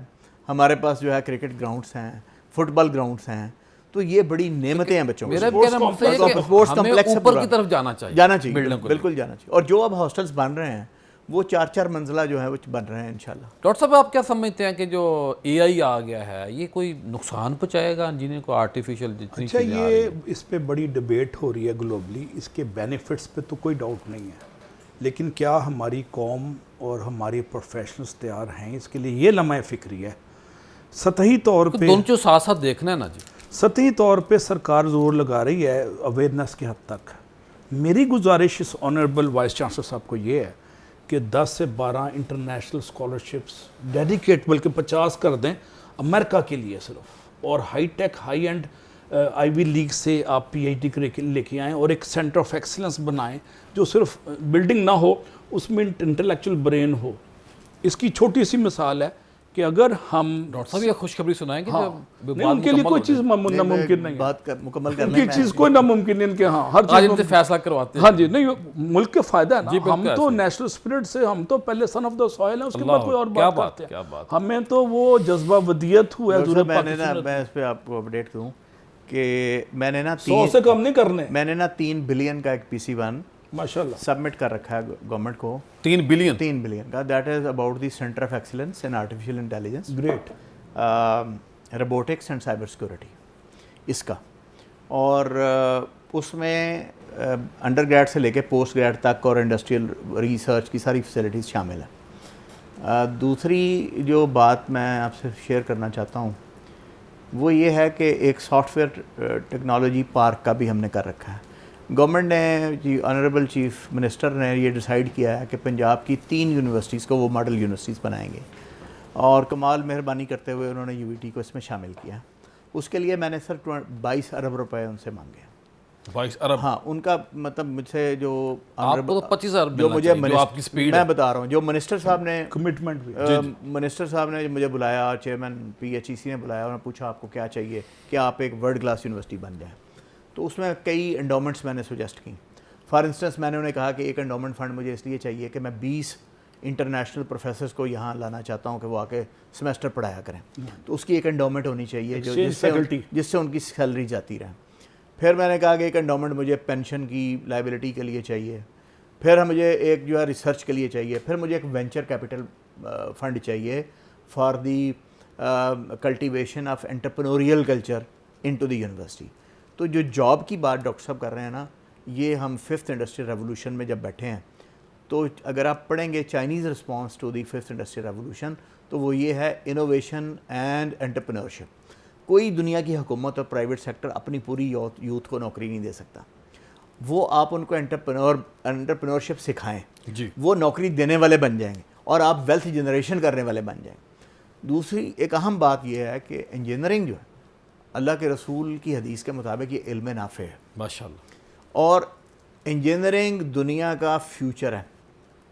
ہمارے پاس جو ہے کرکٹ گراؤنڈس ہیں, فٹ بال گراؤنڈس ہیں. تو یہ بڑی نعمتیں ہیں بچوں کو. اسپورٹس کمپلیکس اوپر کی طرف جانا چاہیے, بالکل جانا چاہیے. اور جو اب ہاسٹلس بن رہے ہیں وہ 4 منزلہ جو ہے وہ بن رہے ہیں انشاءاللہ. ڈاکٹر صاحب آپ کیا سمجھتے ہیں کہ جو اے آئی آ گیا ہے یہ کوئی نقصان پہنچائے گا انجینئر کو, آرٹیفیشل جتنی اچھا یہ اس پہ بڑی ڈبیٹ ہو رہی ہے گلوبلی, اس کے بینیفٹس پہ تو کوئی ڈاؤٹ نہیں ہے, لیکن کیا ہماری قوم اور ہمارے پروفیشنلز تیار ہیں اس کے لیے, یہ لمحہ فکری ہے. سطحی طور پہ دونوں ساتھ ساتھ دیکھنا ہے نا جی. سطحی طور پہ سرکار زور لگا رہی ہے اویئرنیس کے حد تک. میری گزارش اس آنریبل وائس چانسلر صاحب کو یہ ہے کہ 10 سے 12 انٹرنیشنل اسکالرشپس ڈیڈیکیٹ بلکہ 50 کر دیں امریکہ کے لیے صرف, اور high tech high end Ivy league سے آپ پی ایچ ڈی لے کے آئیں, اور ایک سینٹر آف ایکسلنس بنائیں جو صرف بلڈنگ نہ ہو, اس میں انٹلیکچوئل برین ہو. اس کی چھوٹی سی مثال ہے کہ اگر ہم ڈاکٹر صاحب یہ خوشخبری سنائیں گے نہیں, ان کے لیے کوئی چیز ناممکن نہیں ہے, بات مکمل ان کی چیز کوئی ناممکن نہیں, ان کے ہاں ہر چیز سے فیصلہ کرواتے ہیں. ہاں جی, نہیں ملک کے فائدہ ہے نا. ہم تو نیشنل اسپرٹ سے, ہم تو پہلے سن آف دا سوائل ہیں, اس کے بعد کوئی اور بات کرتے ہیں. ہمیں تو وہ جذبہ ودیت ہوا ہے. میں اس پہ آپ کو اپڈیٹ کروں کہ میں نے نا 100 سے کم نہیں کرنے, میں نے نا 3 بلین کا ایک PC1 ماشاءاللہ سبمٹ کر رکھا ہے گورنمنٹ کو. 3 بلین کا, that is about the centre of excellence in artificial intelligence, great, robotics and cyber security اس کا. اور اس میں انڈر گریڈ سے لے کے پوسٹ گریڈ تک اور انڈسٹریل ریسرچ کی ساری فیسلٹیز شامل ہیں. دوسری جو بات میں آپ سے شیئر کرنا چاہتا ہوں وہ یہ ہے کہ ایک سافٹ ویئر ٹیکنالوجی پارک کا بھی ہم نے کر رکھا ہے. گورنمنٹ نے جی آنریبل چیف منسٹر نے یہ ڈیسائیڈ کیا ہے کہ پنجاب کی 3 یونیورسٹیز کو وہ ماڈل یونیورسٹیز بنائیں گے, اور کمال مہربانی کرتے ہوئے انہوں نے یو ای ٹی کو اس میں شامل کیا. اس کے لیے میں نے سر 22 ارب روپے ان سے مانگے. 22 ارب؟ ہاں, ان کا مطلب مجھ سے جو آپ کو 25 ارب جو مجھے آپ کی سپیڈ میں بتا رہا ہوں, جو منسٹر صاحب نے کمٹمنٹ بھی, منسٹر صاحب نے مجھے بلایا, چیئرمین PHEC نے بلایا, انہوں نے پوچھا آپ کو کیا چاہیے کہ آپ ایک ورلڈ کلاس یونیورسٹی بن جائیں. تو اس میں کئی انڈومنٹس میں نے سجیسٹ کی. فار انسٹنس میں نے انہیں کہا کہ ایک انڈومنٹ فنڈ مجھے اس لیے چاہیے کہ میں 20 انٹرنیشنل پروفیسرز کو یہاں لانا چاہتا ہوں کہ وہ آ کے سیمسٹر پڑھایا کریں. تو اس کی ایک انڈومنٹ ہونی چاہیے جس سے ان کی سیلری جاتی رہے. پھر میں نے کہا کہ ایک انڈومنٹ مجھے پینشن کی لائبلٹی کے لیے چاہیے. پھر مجھے ایک جو ہے ریسرچ کے لیے چاہیے. پھر مجھے ایک وینچر کیپٹل فنڈ چاہیے for the cultivation of entrepreneurial culture into the university. تو جو جاب کی بات ڈاکٹر صاحب کر رہے ہیں نا, یہ ہم 5th انڈسٹریل ریولوشن میں جب بیٹھے ہیں تو اگر آپ پڑھیں گے Chinese response to the 5th industrial revolution تو وہ یہ ہے انوویشن اینڈ انٹرپرینورشپ. کوئی دنیا کی حکومت اور پرائیویٹ سیکٹر اپنی پوری یوتھ کو نوکری نہیں دے سکتا. وہ آپ ان کو انٹرپرینورشپ سکھائیں, وہ نوکری دینے والے بن جائیں گے اور آپ ویلتھ جنریشن کرنے والے بن جائیں گے. دوسری ایک اہم بات یہ ہے کہ انجینئرنگ جو ہے اللہ کے رسول کی حدیث کے مطابق یہ علم نافع ہے ماشاءاللہ, اور انجینئرنگ دنیا کا فیوچر ہے,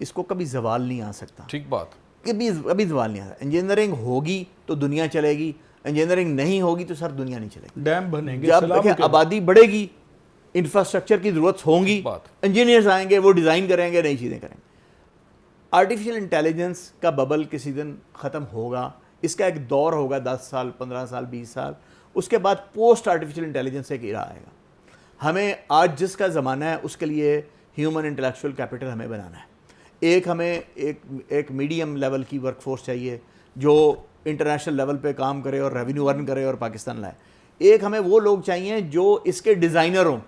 اس کو کبھی زوال نہیں آ سکتا. ٹھیک بات, کبھی زوال نہیں آ سکتا. انجینئرنگ ہوگی تو دنیا چلے گی, انجینئرنگ نہیں ہوگی تو سر دنیا نہیں چلے گی. ڈیم بنیں گے, جب دیکھیں آبادی بڑھے گی, انفراسٹرکچر کی ضرورت ہوں گی, انجینئرز آئیں گے, وہ ڈیزائن کریں گے, نئی چیزیں کریں گے. آرٹیفیشیل انٹیلیجنس کا ببل کسی دن ختم ہوگا, اس کا ایک دور ہوگا 10 سال 15 سال 20 سال, اس کے بعد پوسٹ آرٹیفیشیل انٹیلیجنس ایک ایرا آئے گا. ہمیں آج جس کا زمانہ ہے اس کے لیے ہیومن انٹلیکچوئل کیپٹل ہمیں بنانا ہے. ہمیں ایک میڈیم لیول کی ورک فورس چاہیے جو انٹرنیشنل لیول پہ کام کرے اور ریونیو ارن کرے اور پاکستان لائے. ہمیں وہ لوگ چاہیے جو اس کے ڈیزائنر ہوں,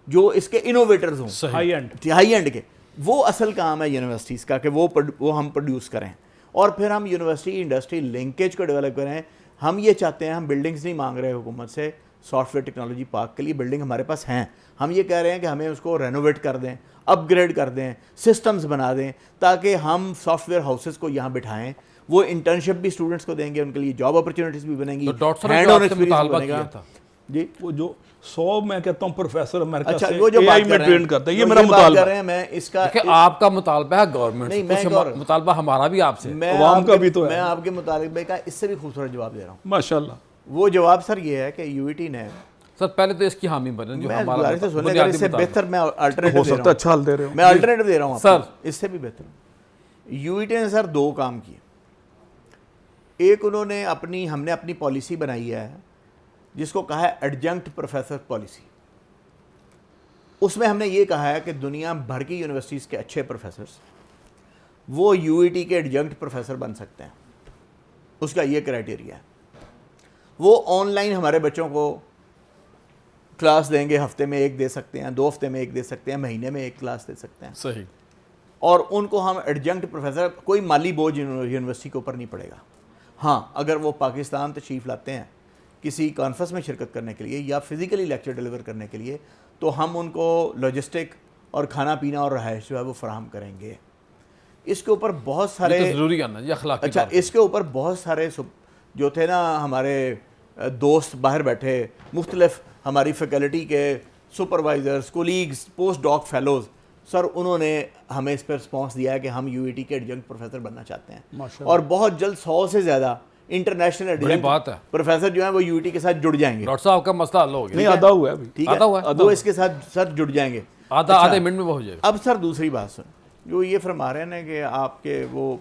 جو اس کے انوویٹرز ہوں, ہائی اینڈ کے. وہ اصل کام ہے یونیورسٹیز کا کہ وہ ہم پروڈیوس کریں, اور پھر ہم یونیورسٹی انڈسٹری لنکیج کو ڈیولپ کریں. ہم یہ چاہتے ہیں, ہم بلڈنگز نہیں مانگ رہے حکومت سے سافٹ ویئر ٹیکنالوجی پارک کے لیے, بلڈنگ ہمارے پاس ہیں. ہم یہ کہہ رہے ہیں کہ ہمیں اس کو رینوویٹ کر دیں, اپ گریڈ کر دیں, سسٹمز بنا دیں, تاکہ ہم سافٹ ویئر ہاؤسز کو یہاں بٹھائیں. وہ انٹرنشپ بھی اسٹوڈنٹس کو دیں گے, ان کے لیے جاب اپرچونیٹیز بھی بنیں گی, ہینڈ آن ایکسپیرینس بنے گا. جی وہ جو 100 میں کہتا ہوں پروفیسر امریکہ اچھا, سے وہ جو AI میں ٹرین کرتا ہے, یہ میرا مطالبہ ہے. میں اس کا کہ آپ کا مطالبہ ہے گورنمنٹ سے, کچھ مطالبہ ہمارا بھی آپ سے, عوام کا بھی تو ہے. میں آپ کے مطالبے کا اس سے بھی خوبصورت جواب دے رہا ہوں ماشاءاللہ. وہ جواب سر یہ ہے کہ UET نے, سر پہلے تو اس کی حامی بنیں جو ہمارا اس سے بہتر میں ہو سکتا ہے اچھا حل دے رہے ہوں, میں الٹرنیٹو دے رہا ہوں سر, اس سے بھی بہتر. UET نے سر 2 کام کیے. ایک انہوں نے ہم نے اپنی پالیسی بنائی ہے جس کو کہا ہے ایڈجنکٹ پروفیسر پالیسی. اس میں ہم نے یہ کہا ہے کہ دنیا بھر کی یونیورسٹیز کے اچھے پروفیسرز وہ UET کے ایڈجنکٹ پروفیسر بن سکتے ہیں. اس کا یہ کرائٹیریا ہے. وہ آن لائن ہمارے بچوں کو کلاس دیں گے, ہفتے میں 1 دے سکتے ہیں, 2 ہفتے میں 1 دے سکتے ہیں, مہینے میں 1 کلاس دے سکتے ہیں. صحیح. اور ان کو ہم ایڈجنکٹ پروفیسر, کوئی مالی بوجھ یونیورسٹی کے اوپر نہیں پڑے گا. ہاں, اگر وہ پاکستان تشریف لاتے ہیں کسی کانفرنس میں شرکت کرنے کے لیے یا فزیکلی لیکچر ڈیلیور کرنے کے لیے, تو ہم ان کو لاجسٹک اور کھانا پینا اور رہائش جو ہے وہ فراہم کریں گے. اس کے اوپر بہت سارے ضروری ہے نا یہ اخلاقی. اچھا, اس کے اوپر بہت سارے جو تھے نا ہمارے دوست باہر بیٹھے, مختلف ہماری فیکلٹی کے سپروائزرز, کولیگز, پوسٹ ڈاک فیلوز, سر انہوں نے ہمیں اس پہ رسپانس دیا ہے کہ ہم UET کے ایڈجنکٹ پروفیسر بننا چاہتے ہیں. اور بہت جلد 100 سے زیادہ انٹرنیشنل ایڈجنکٹ پروفیسر جو ہیں وہ UET کے ساتھ جڑ جائیں گے. ڈاکٹر صاحب کا مسئلہ حل ہو گیا. نہیں, آدھا ہوا ہے ابھی. ٹھیک ہے, وہ اس کے ساتھ سر جڑ جائیں گے. آدھے منٹ میں وہ ہو جائے گا. اب سر دوسری بات سن, جو یہ فرما رہے ہیں کہ آپ کے وہ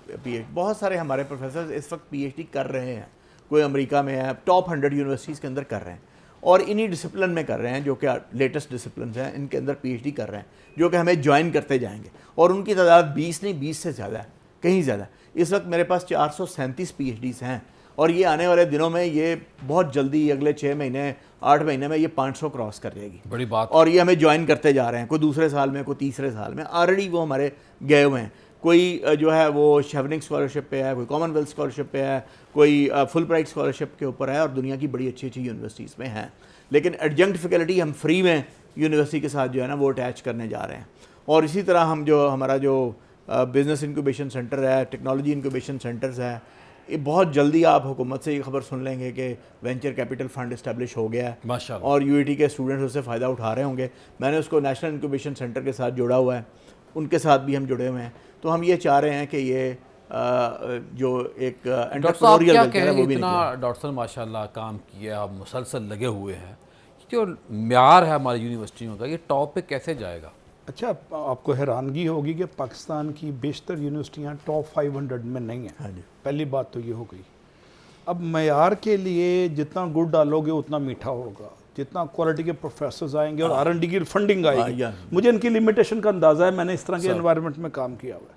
بہت سارے ہمارے پروفیسر اس وقت PhD کر رہے ہیں. کوئی امریکہ میں ہے, ٹاپ 100 یونیورسٹیز کے اندر کر رہے ہیں, اور انہی ڈسپلن میں کر رہے ہیں جو کہ لیٹسٹ ڈسپلنز ہیں, ان کے اندر PhD کر رہے ہیں جو کہ ہمیں جوائن کرتے جائیں گے. اور ان کی تعداد 20 نہیں 20 سے زیادہ ہے, کہیں زیادہ. اس وقت میرے پاس 437 PhDs ہیں, اور یہ آنے والے دنوں میں یہ بہت جلدی اگلے 6 مہینے 8 مہینے میں یہ 500 کراس کر جائے گی. بڑی بات. اور یہ ہمیں جوائن کرتے جا رہے ہیں, کوئی دوسرے سال میں, کوئی تیسرے سال میں. آلریڈی وہ ہمارے گئے ہوئے ہیں. کوئی جو ہے وہ شیوننگ اسکالرشپ پہ ہے, کوئی کامن ویلتھ اسکالرشپ پہ ہے, کوئی فل برائٹ اسکالرشپ کے اوپر ہے, اور دنیا کی بڑی اچھی اچھی یونیورسٹیز میں ہیں. لیکن ایڈجنکٹ فیکلٹی ہم فری میں یونیورسٹی کے ساتھ جو ہے نا وہ اٹیچ کرنے جا رہے ہیں. اور اسی طرح ہم ہمارا جو بزنس انکوبیشن سینٹر ہے, ٹیکنالوجی انکوبیشن سینٹرز ہے, یہ بہت جلدی آپ حکومت سے یہ خبر سن لیں گے کہ وینچر کیپٹل فنڈ اسٹیبلش ہو گیا ہے, ماشاءاللہ, اور UET کے اسٹوڈنٹس اس سے فائدہ اٹھا رہے ہوں گے. میں نے اس کو نیشنل انکوبیشن سینٹر کے ساتھ جوڑا ہوا ہے, ان کے ساتھ بھی ہم جڑے ہوئے ہیں. تو ہم یہ چاہ رہے ہیں کہ یہ جو ایک انٹرپرینوریل ہے وہ بھی نکلے. ڈاکٹر صاحب ماشاء اللہ کام کیا, آپ مسلسل لگے ہوئے ہیں. جو معیار ہے ہماری یونیورسٹیوں کا, یہ ٹاپ پہ کیسے جائے گا؟ اچھا, آپ کو حیرانگی ہوگی کہ پاکستان کی بیشتر یونیورسٹیاں ٹاپ 500 میں نہیں ہیں. ہاں جی, پہلی بات تو یہ ہو گئی. اب معیار کے لیے جتنا گڑ ڈالو گے اتنا میٹھا ہوگا, جتنا کوالٹی کے پروفیسرز آئیں گے اور R&D کی فنڈنگ آئے گی. مجھے ان کی لمیٹیشن کا اندازہ ہے, میں نے اس طرح کے انوائرمنٹ میں کام کیا ہوا ہے.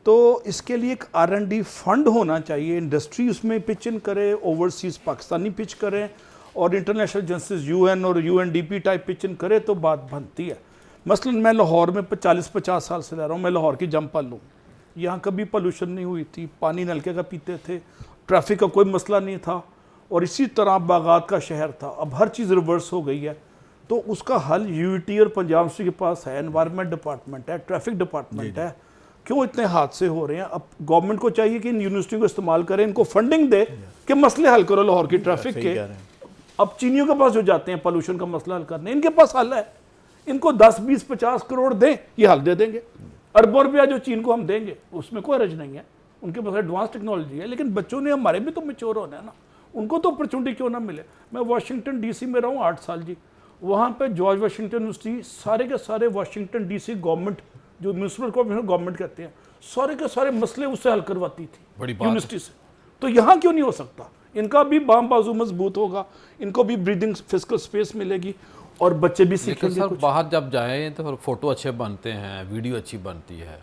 تو اس کے لیے ایک R&D فنڈ ہونا چاہیے, انڈسٹری اس میں پچ ان کرے, اوورسیز پاکستانی پچ کریں, اور انٹرنیشنل ایجنسیز UN اور UNDP ٹائپ پچ ان کرے تو بات بنتی ہے. مثلا میں لاہور میں 40-50 سال سے رہ رہا ہوں, میں لاہور کی جمپل ہوں. یہاں کبھی پولوشن نہیں ہوئی تھی, پانی نلکے کا پیتے تھے, ٹریفک کا کوئی مسئلہ نہیں تھا, اور اسی طرح باغات کا شہر تھا. اب ہر چیز ریورس ہو گئی ہے. تو اس کا حل UET اور پنجاب یونیورسٹی کے پاس ہے, انوائرمنٹ ڈپارٹمنٹ ہے, ٹریفک ڈپارٹمنٹ ہے. کیوں اتنے حادثے ہو رہے ہیں؟ اب گورنمنٹ کو چاہیے کہ ان یونیورسٹیوں کو استعمال کریں, ان کو فنڈنگ دے کہ مسئلے حل کرو لاہور کی ٹریفک کے. اب چینیوں کے پاس جو جاتے ہیں پولوشن کا مسئلہ حل کرنے, ان کے پاس حل ہے. ان کو 10-20-50 کروڑ دیں, یہ حل دے دیں گے. اربوں روپیہ جو چین کو ہم دیں گے اس میں کوئی حرج نہیں ہے, ان کے پاس ایڈوانس ٹیکنالوجی ہے. لیکن بچوں نے ہمارے بھی تو میچور ہونا ہے نا, ان کو تو اپرچونٹی کیوں نہ ملے. میں واشنگٹن DC میں رہا ہوں 8 سال جی, وہاں پہ جارج واشنگٹن یونیورسٹی سارے کے سارے واشنگٹن DC گورنمنٹ جو میونسپل کارپوریشن گورنمنٹ کہتے ہیں, سارے کے سارے مسئلے اس سے حل کرواتی تھی یونیورسٹی سے. تو یہاں کیوں نہیں ہو سکتا؟ ان کا بھی بام بازو مضبوط ہوگا, ان کو بھی بریدنگ فزیکل سپیس ملے گی. اور بچے بھی لیکن سیکھیں گے سر باہر جب جائیں تو پھر فوٹو اچھے بنتے ہیں, ویڈیو اچھی بنتی ہے,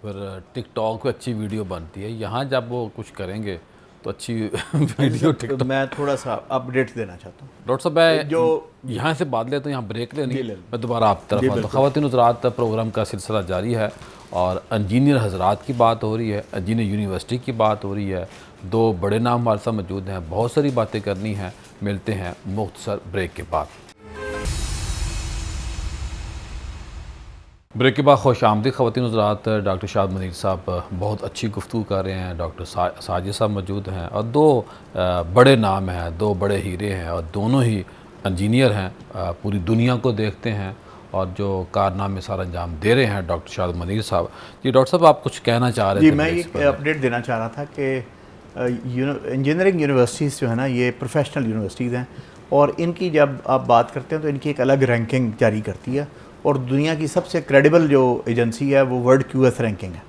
پھر ٹک ٹاک پہ اچھی ویڈیو بنتی ہے. یہاں جب وہ کچھ کریں گے تو اچھی ویڈیو ٹک ٹاک. میں تھوڑا سا اپڈیٹ دینا چاہتا ہوں. ڈاکٹر صاحب میں جو یہاں سے بات لیتا ہوں, یہاں بریک لینی, میں دوبارہ آپ طرف آتا ہوں. خواتین حضرات پروگرام کا سلسلہ جاری ہے اور انجینئر حضرات کی بات ہو رہی ہے, انجینئر یونیورسٹی کی بات ہو رہی ہے. دو بڑے نام ہمارے ساتھ موجود ہیں, بہت ساری باتیں کرنی ہیں. ملتے ہیں مختصر بریک کے بعد. بریک کے بعد خوش آمدید خواتین حضرات. ڈاکٹر شاد منیر صاحب بہت اچھی گفتگو کر رہے ہیں, ڈاکٹر ساجد صاحب موجود ہیں, اور دو بڑے نام ہیں, دو بڑے ہیرے ہیں, اور دونوں ہی انجینئر ہیں, پوری دنیا کو دیکھتے ہیں اور جو کارنامے سارا انجام دے رہے ہیں ڈاکٹر شاد منیر صاحب. جی ڈاکٹر صاحب آپ کچھ کہنا چاہ رہے تھے؟ جی میں ایک اپڈیٹ دینا چاہ رہا تھا کہ انجینئرنگ یونیورسٹیز جو ہے نا یہ پروفیشنل یونیورسٹیز ہیں, اور ان کی جب آپ بات کرتے ہیں تو ان کی ایک الگ رینکنگ جاری کرتی ہے, اور دنیا کی سب سے کریڈیبل جو ایجنسی ہے وہ ورلڈ کیو ایس رینکنگ ہے.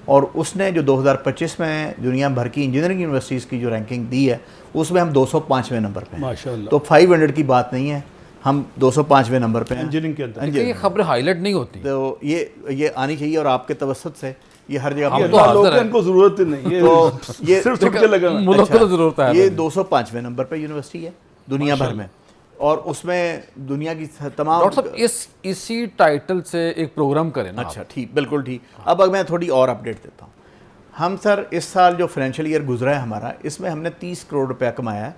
اور اس نے جو 2025 میں دنیا بھر کی انجینئرنگ یونیورسٹیز کی جو رینکنگ دی ہے اس میں ہم 205ویں نمبر پہ ہیں. ماشاءاللہ. تو 500 کی بات نہیں ہے, ہم 205ویں نمبر پہ ہیں انجینئرنگ کے اندر. یہ خبریں ہائی لائٹ نہیں ہوتی تو یہ آنی چاہیے, اور آپ کے توسط سے یہ ہر جگہ لوگوں کو ضرورت نہیں ہے, تو یہ صرف سب کے لگا ملک کو تو ضرورت ہے. یہ 205ویں نمبر پہ یونیورسٹی ہے دنیا بھر میں, اور اس میں دنیا کی تمام. ڈاکٹر صاحب اسی ٹائٹل سے ایک پروگرام کریں نا. اچھا ٹھیک, بالکل ٹھیک. اب میں تھوڑی اور اپڈیٹ دیتا ہوں. ہم سر اس سال جو فائنینشیل ایئر گزرا ہے ہمارا, اس میں ہم نے 30 کروڑ روپیہ کمایا ہے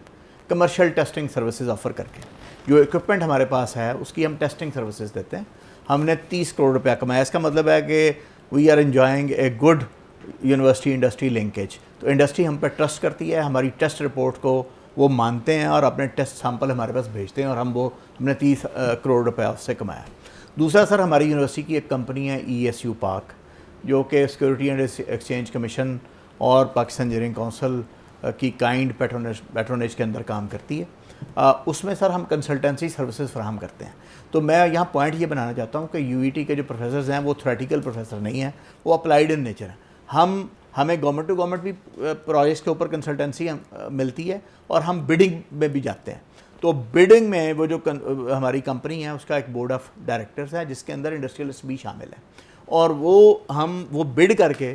کمرشل ٹیسٹنگ سروسز آفر کر کے. جو اکوپمنٹ ہمارے پاس ہے اس کی ہم ٹیسٹنگ سروسز دیتے ہیں. ہم نے 30 کروڑ روپیہ کمایا. اس کا مطلب ہے کہ we are enjoying a good university industry linkage. تو انڈسٹری ہم پہ ٹرسٹ کرتی ہے, ہماری ٹیسٹ رپورٹ کو وہ مانتے ہیں اور اپنے ٹیسٹ سیمپل ہمارے پاس بھیجتے ہیں, اور ہم نے 30 کروڑ روپیہ اس سے کمایا. دوسرا سر ہماری یونیورسٹی کی ایک کمپنی ہے ESU پاک, جو کہ سیکورٹی اینڈ ایکسچینج کمیشن اور پاکستان انجینئرنگ کونسل کی کائنڈ پیٹرونیج کے اندر کام کرتی ہے. اس میں سر ہم کنسلٹنسی سروسز فراہم کرتے ہیں. تو میں یہاں پوائنٹ یہ بنانا چاہتا ہوں کہ UET کے جو پروفیسرز ہیں وہ تھیوریٹیکل پروفیسر نہیں ہیں, وہ اپلائیڈ ان نیچر ہیں. ہمیں گورنمنٹ ٹو گورنمنٹ بھی پروجیکٹس کے اوپر کنسلٹنسی ملتی ہے, اور ہم بڈنگ میں بھی جاتے ہیں. تو بڈنگ میں وہ جو ہماری کمپنی ہے اس کا ایک بورڈ آف ڈائریکٹرز ہے جس کے اندر انڈسٹریلسٹ بھی شامل ہیں, اور وہ بڈ کر کے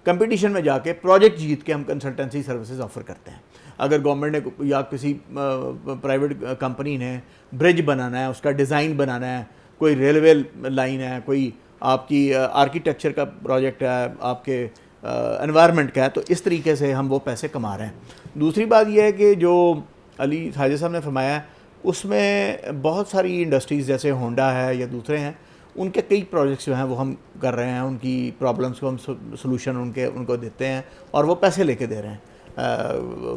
کمپٹیشن میں جا کے پروجیکٹ جیت کے ہم کنسلٹنسی سروسز آفر کرتے ہیں. اگر گورنمنٹ نے یا کسی پرائیویٹ کمپنی نے برج بنانا ہے, اس کا ڈیزائن بنانا ہے, کوئی ریلوے لائن ہے, کوئی آپ کی آرکیٹیکچر کا پروجیکٹ ہے, آپ کے انوائرمنٹ کا ہے, تو اس طریقے سے ہم وہ پیسے کما رہے ہیں. دوسری بات یہ ہے کہ جو علی ساجد صاحب نے فرمایا ہے اس میں بہت ساری انڈسٹریز جیسے ہونڈا ہے یا دوسرے ہیں, ان کے کئی پروجیکٹس جو ہیں وہ ہم کر رہے ہیں. ان کی پرابلمس کو ہم سلوشن ان کو دیتے ہیں, اور وہ پیسے لے کے دے رہے ہیں,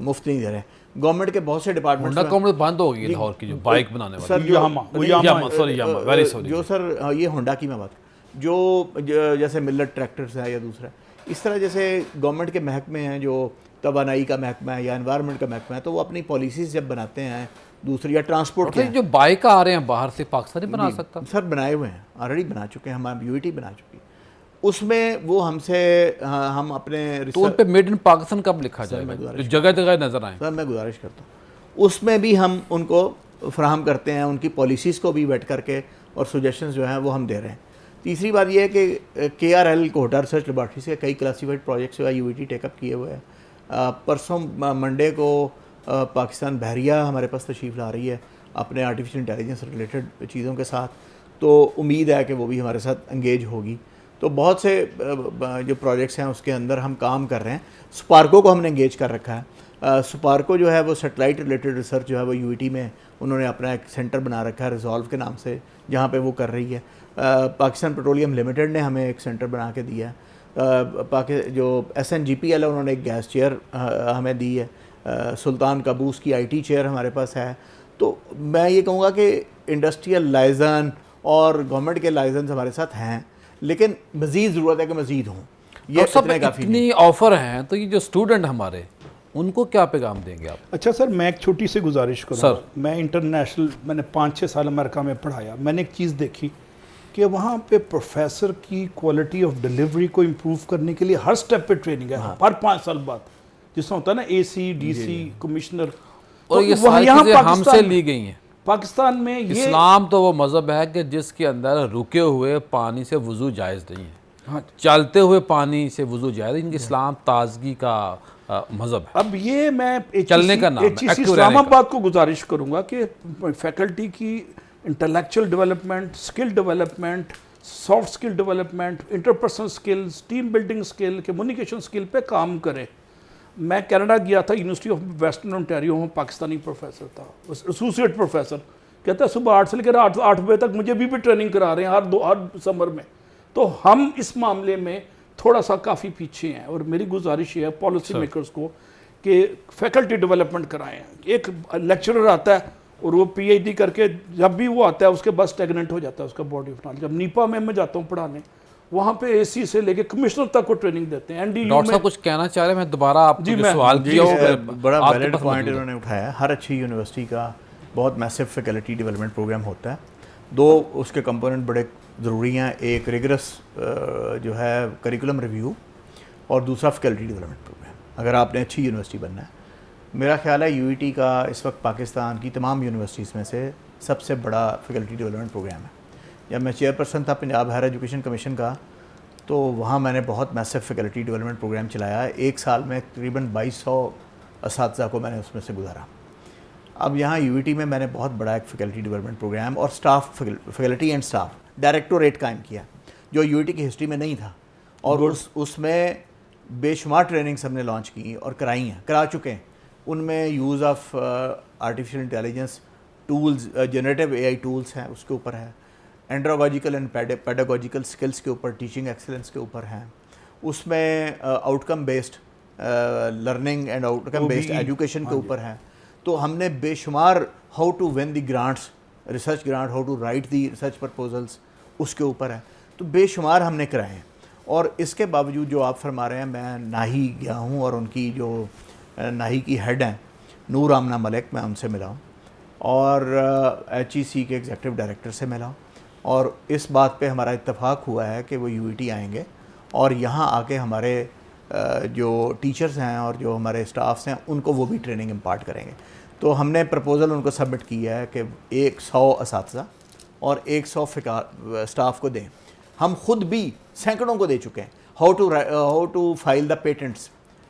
مفت نہیں دے رہے ہیں. گورنمنٹ کے بہت سے ڈپارٹمنٹ بند ہو گئی لاہور کی جو بائک بنانے والی جو سر یہ ہونڈا کی میں بات, جو جیسے ملٹ ٹریکٹرز ہے یا دوسرا, اس طرح جیسے گورنمنٹ کے محکمے ہیں جو توانائی کا محکمہ ہے یا انوائرمنٹ کا محکمہ ہے, تو وہ اپنی پالیسیز جب بناتے ہیں دوسری یا ٹرانسپورٹ کے جو بائک آ رہے ہیں باہر سے پاکستانی بنا سکتا سر بنائے ہوئے ہیں, آلریڈی بنا چکے ہیں, ہماری UET بنا چکی ہے. اس میں وہ ہم سے ہم اپنے تو ان پہ میڈ ان پاکستان کب لکھا جائے گا جو جگہ جگہ نظر آئیں؟ سر میں گزارش کرتا ہوں اس میں بھی ہم ان کو فراہم کرتے ہیں, ان کی پالیسیز کو بھی ویٹ کر کے, اور سجیشنز جو ہیں وہ ہم دے رہے ہیں. تیسری بات یہ ہے کہ KRL کوہٹا ریسرچ لیبارٹری سے کئی کلاسیفائڈ پروجیکٹس جو ہے UET ٹیک اپ کیے ہوئے ہیں. پرسوں منڈے کو پاکستان بحریہ ہمارے پاس تشریف لا رہی ہے اپنے آرٹیفیشل انٹیلیجنس ریلیٹڈ چیزوں کے ساتھ, تو امید ہے کہ وہ بھی ہمارے ساتھ انگیج ہوگی. تو بہت سے جو پروجیکٹس ہیں اس کے اندر ہم کام کر رہے ہیں. سپارکو کو ہم نے انگیج کر رکھا ہے. سپارکو جو ہے وہ سیٹلائٹ ریلیٹڈ ریسرچ جو ہے وہ UET میں انہوں نے اپنا ایک سینٹر بنا رکھا ہے ریزالو کے نام سے, جہاں پہ وہ کر رہی ہے. پاکستان پیٹرولیم لمیٹڈ نے ہمیں ایک سینٹر بنا کے دیا ہے. جو SNGPL ہے انہوں نے ایک گیس چیئر ہمیں دی ہے. سلطان قابوس کی IT چیئر ہمارے پاس ہے. تو میں یہ کہوں گا کہ انڈسٹریل لائزن اور گورنمنٹ کے لائزنس ہمارے ساتھ ہیں, لیکن مزید ضرورت ہے کہ مزید ہوں. یہ اتنی آفر ہیں, تو یہ جو اسٹوڈنٹ ہمارے ان کو کیا پیغام دیں گے آپ؟ اچھا سر, میں ایک چھوٹی سی گزارش کروں سر. میں انٹرنیشنل, میں نے 5-6 سال امریکہ میں پڑھایا. میں نے ایک چیز دیکھی کہ وہاں پہ پروفیسر کی کوالٹی آف ڈیلیوری کو امپروو کرنے کے لیے ہر سٹیپ پہ ٹریننگ ہے, ہر 5 سال بعد, جس طرح ہوتا ہے نا AC DC کمشنر, اور یہ ساری چیزیں ہم سے لی گئی ہیں. پاکستان میں یہ اسلام تو وہ مذہب ہے کہ جس کے اندر رکے ہوئے پانی سے وضو جائز نہیں ہے، ہاں چلتے ہوئے پانی سے وضو جائز ہے، ان کی اسلام تازگی کا مذہب ہے، اب یہ میں چلنے کا نام ہے، ایک چیز ایکٹیو اسلام رہنے کا۔ آباد کو گزارش کروں گا کہ فیکلٹی کی intellectual development, skill development, soft skill development, interpersonal skills, team building skill, communication skill پہ کام کرے۔ میں کینیڈا گیا تھا، یونیورسٹی آف ویسٹرن انٹیریو میں پاکستانی پروفیسر تھا، ایسوسیٹ پروفیسر، کہتا ہے صبح 8 سے لے کر 8 بجے تک مجھے بھی ٹریننگ کرا رہے ہیں ہر سمر میں۔ تو ہم اس معاملے میں تھوڑا سا کافی پیچھے ہیں، اور میری گزارش یہ ہے پالیسی میکرز کو کہ فیکلٹی ڈیولپمنٹ کرائیں۔ ایک لیکچرر آتا ہے اور وہ پی ایچ ڈی کر کے جب بھی وہ آتا ہے اس کے بس اسٹیگننٹ ہو جاتا ہے اس کا باڈی آف نالج۔ جب نیپا میں جاتا ہوں پڑھانے، وہاں پہ اے سی سے لے کے کمشنر تک کو ٹریننگ دیتے ہیں۔ ڈاکٹر صاحب کچھ کہنا چاہ رہے ہیں؟ میں دوبارہ آپ کو سوال کیا بڑا ویلڈ پوائنٹ انہوں نے اٹھایا۔ ہر اچھی یونیورسٹی کا بہت میسو فیکلٹی ڈیولپمنٹ پروگرام ہوتا ہے، دو اس کے کمپوننٹ بڑے ضروری ہیں، ایک ریگرس جو ہے کریکولم ریویو، اور دوسرا فیکلٹی ڈیولپمنٹ پروگرام۔ اگر آپ نے اچھی یونیورسٹی بننا ہے، میرا خیال ہے یو ای ٹی کا اس وقت پاکستان کی تمام یونیورسٹیز میں سے سب سے بڑا فیکلٹی ڈیولپمنٹ پروگرام ہے۔ جب میں چیئرپرسن تھا پنجاب ہائر ایجوکیشن کمیشن کا، تو وہاں میں نے بہت میسو فیکلٹی ڈیولپمنٹ پروگرام چلایا ہے۔ ایک سال میں تقریباً 2200 اساتذہ کو میں نے اس میں سے گزارا۔ اب یہاں یو ای ٹی میں نے بہت بڑا ایک فیکلٹی ڈیولپمنٹ پروگرام اور staff faculty and staff directorate قائم کیا، جو یو ای ٹی کی ہسٹری میں نہیں تھا، اور اس میں بے شمار ٹریننگز ہم نے لانچ کی اور کرائی ہیں، کرا چکے ہیں۔ ان میں use of artificial intelligence tools, generative a I tools ہیں، اس کے اوپر ہے، اینڈراگوجیکل اینڈ پیڈاگوجیکل سکلز کے اوپر، ٹیچنگ ایکسلنس کے اوپر ہیں، اس میں outcome based learning and outcome based education کے اوپر ہے۔ تو ہم نے بے شمار how to win the grants, research grant, how to write the research proposals, اس کے اوپر ہے۔ تو بے شمار ہم نے کرائے ہیں، اور اس کے باوجود جو آپ فرما رہے ہیں، میں ناہی گیا ہوں اور ان کی جو ناہی کی ہیڈ ہیں نور آمنہ ملک، میں ان سے ملا ہوں، اور ایچ ای سی کے ایگزیکٹو ڈائریکٹر سے ملا ہوں، اور اس بات پہ ہمارا اتفاق ہوا ہے کہ وہ یو ای ٹی آئیں گے اور یہاں آ کے ہمارے جو ٹیچرز ہیں اور جو ہمارے اسٹافس ہیں ان کو وہ بھی ٹریننگ امپارٹ کریں گے۔ تو ہم نے پرپوزل ان کو سبمٹ کیا ہے کہ 100 اساتذہ اور 100 اسٹاف کو دیں۔ ہم خود بھی سینکڑوں کو دے چکے ہیں، how to file the patents,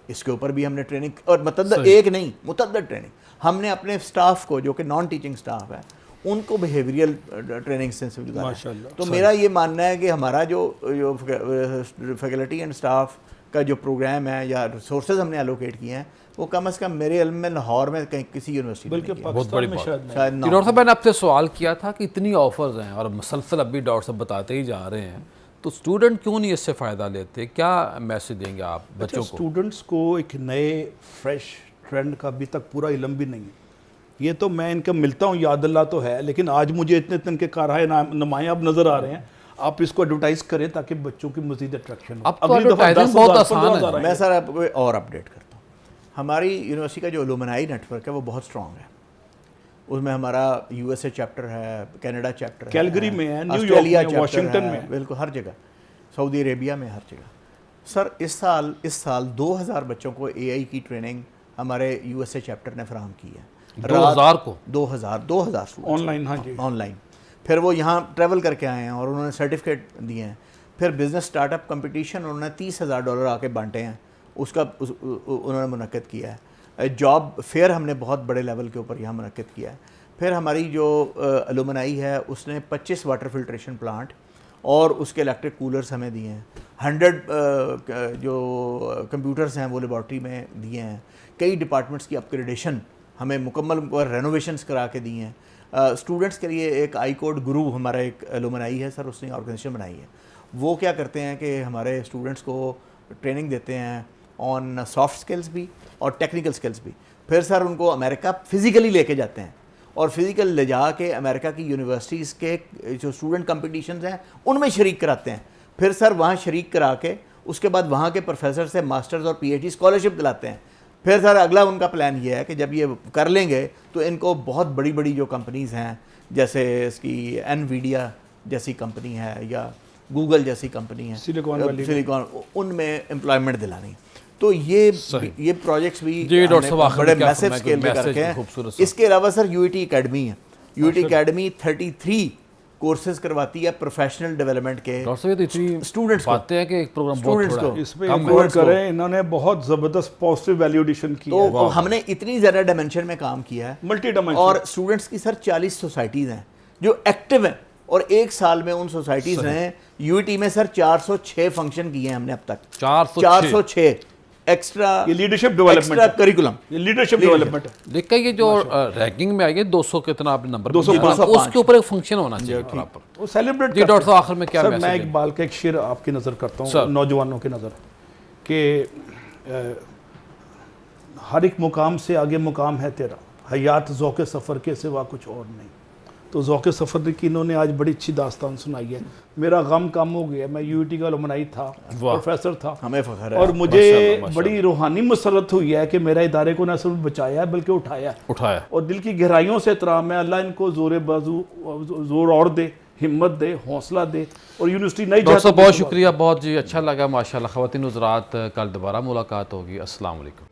اس کے اوپر بھی ہم نے ٹریننگ، اور متعدد ایک نہیں، متعدد ٹریننگ ہم نے اپنے اسٹاف کو، جو کہ نان ٹیچنگ اسٹاف ہے، ان کو بیہیویئرل ٹریننگ سے گزارا۔ تو میرا یہ ماننا ہے کہ ہمارا جو فیکلٹی اینڈ اسٹاف کا جو پروگرام ہے یا ریسورسز ہم نے الوکیٹ کیے ہیں، وہ کم از کم میرے علم میں لاہور میں کہیں کسی یونیورسٹی میں بلکہ پاکستان میں شاید ڈاکٹر صاحب، میں نے آپ سے سوال کیا تھا کہ اتنی آفرز ہیں اور مسلسل اب بھی ڈاکٹر صاحب بتاتے ہی جا رہے ہیں، تو اسٹوڈنٹ کیوں نہیں اس سے فائدہ لیتے؟ کیا میسج دیں گے آپ بچوں کو؟ اسٹوڈنٹس کو ایک نئے فریش ٹرینڈ کا ابھی تک پورا علم بھی نہیں ہے۔ یہ تو میں ان کا ملتا ہوں، یاد اللہ تو ہے، لیکن آج مجھے اتنے کے کارہائے نمایاں اب نظر آ رہے ہیں۔ آپ اس کو ایڈورٹائز کریں تاکہ بچوں کی مزید اٹریکشن ہو۔ اب تو ایڈورٹائزنگ بہت آسان ہے۔ میں سر آپ کو اور اپڈیٹ کرتا ہوں، ہماری یونیورسٹی کا جو الومنائی نیٹ ورک ہے وہ بہت اسٹرانگ ہے۔ اس میں ہمارا یو ایس اے چیپٹر ہے، کینیڈا چیپٹر ہے، کیلگری میں ہے، نیو آسٹریلیا یارک میں، واشنگٹن میں، بالکل ہر جگہ، سعودی عربیہ میں، ہر جگہ۔ سر اس سال 2000 بچوں کو اے آئی کی ٹریننگ ہمارے یو ایس اے چیپٹر نے فراہم کی ہے۔ 2000 کو 2000 آن لائن، ہاں جی، آن لائن۔ پھر وہ یہاں ٹریول کر کے آئے ہیں اور انہوں نے سرٹیفکیٹ دیے ہیں۔ پھر بزنس اسٹارٹ اپ کمپٹیشن انہوں نے $30,000 آ کے بانٹے ہیں، اس کا انہوں نے منعقد کیا ہے۔ جاب فیئر ہم نے بہت بڑے لیول کے اوپر یہاں منعقد کیا ہے۔ پھر ہماری جو الومنائی ہے اس نے 25 واٹر فلٹریشن پلانٹ اور اس کے الیکٹرک کولرز ہمیں دیے ہیں، 100 جو کمپیوٹرز ہیں وہ لیبارٹری میں دیے ہیں، کئی ڈپارٹمنٹس کی اپگریڈیشن ہمیں مکمل رینوویشنز کرا کے دی ہیں۔ اسٹوڈنٹس کے لیے ایک آئی کوڈ گرو ہمارا ایک الومنائی ہے سر، اس نے آرگنائزیشن بنائی ہے۔ وہ کیا کرتے ہیں کہ ہمارے اسٹوڈنٹس کو ٹریننگ دیتے ہیں آن سافٹ سکلز بھی اور ٹیکنیکل سکلز بھی۔ پھر سر ان کو امریکہ فزیکلی لے کے جاتے ہیں اور فزیکل لے جا کے امریکہ کی یونیورسٹیز کے جو اسٹوڈنٹ کمپٹیشنز ہیں ان میں شریک کراتے ہیں۔ پھر سر وہاں شریک کرا کے اس کے بعد وہاں کے پروفیسر سے ماسٹرز اور پی ایچ ڈی اسکالرشپ دلاتے ہیں۔ پھر سر اگلا ان کا پلان یہ ہے کہ جب یہ کر لیں گے تو ان کو بہت بڑی بڑی جو کمپنیز ہیں، جیسے اس کی انویڈیا جیسی کمپنی ہے یا گوگل جیسی کمپنی ہے، سلیکون، ان میں امپلائمنٹ دلانی۔ تو یہ پروجیکٹس بھی بڑے میسو اسکیل پہ کر کے ہیں۔ اس کے علاوہ sir U E T academy ہے، UET اکیڈمی 33 کورسز کرواتی ہے پروفیشنل ڈیولپمنٹ کے ڈاکٹر صاحب یہ اتنی اسٹوڈنٹس کو. باتیں ہیں کہ ایک پروگرام بہت اسٹوڈنٹس تھوڑا کو ہے. اس پہ ایک اور کریں, انہوں نے بہت زبردست پازیٹیو ویلیو ایڈیشن کی ہے, تو ہم نے اتنی زیادہ ڈائمینشن میں کام کیا ہے, ملٹی ڈائمینشن, اور اسٹوڈنٹس کی سر 40 سوسائٹیز ہیں جو ایکٹیو ہیں, اور ایک سال میں ان سوسائٹیز نے UET میں سر 406 فنکشن کیے ہیں ہم نے اب تک. 406 ایکسٹرا, یہ لیڈرشپ ڈیولپمنٹ ایکسٹرا کریکولم, یہ لیڈرشپ ڈیولپمنٹ ہے. دیکھیں یہ جو رینکنگ میں آئی ہے 200 کتنا آپ نے نمبر 205 اس کے اوپر ایک فنکشن ہونا چاہیے پراپر. وہ سیلیبریٹ جی ڈاکٹر صاحب آخر میں کیا سر, میں میسج اقبال کا ایک شعر آپ کی نظر کرتا ہوں, نوجوانوں کی نظر, کہ ہر ایک مقام سے آگے مقام ہے تیرا, حیات ذوق سفر کے سوا کچھ اور نہیں. تو ذوق سفر کی انہوں نے آج بڑی اچھی داستان سنائی ہے. میرا غم کم ہو گیا, میں UET کا علمائی تھا, پروفیسر تھا, ہمیں فخر ہے, اور مجھے بڑی روحانی مسرت ہوئی ہے کہ میرا ادارے کو نہ صرف بچایا ہے بلکہ اٹھایا, اور دل کی گہرائیوں سے احترام ہے. اللہ ان کو زور بازو, زور اور دے, ہمت دے, حوصلہ دے, اور یونیورسٹی نئی. ڈاکٹر صاحب بہت شکریہ, بہت جی اچھا لگا ماشاءاللہ. خواتین حضرات کل دوبارہ ملاقات ہوگی. السلام علیکم.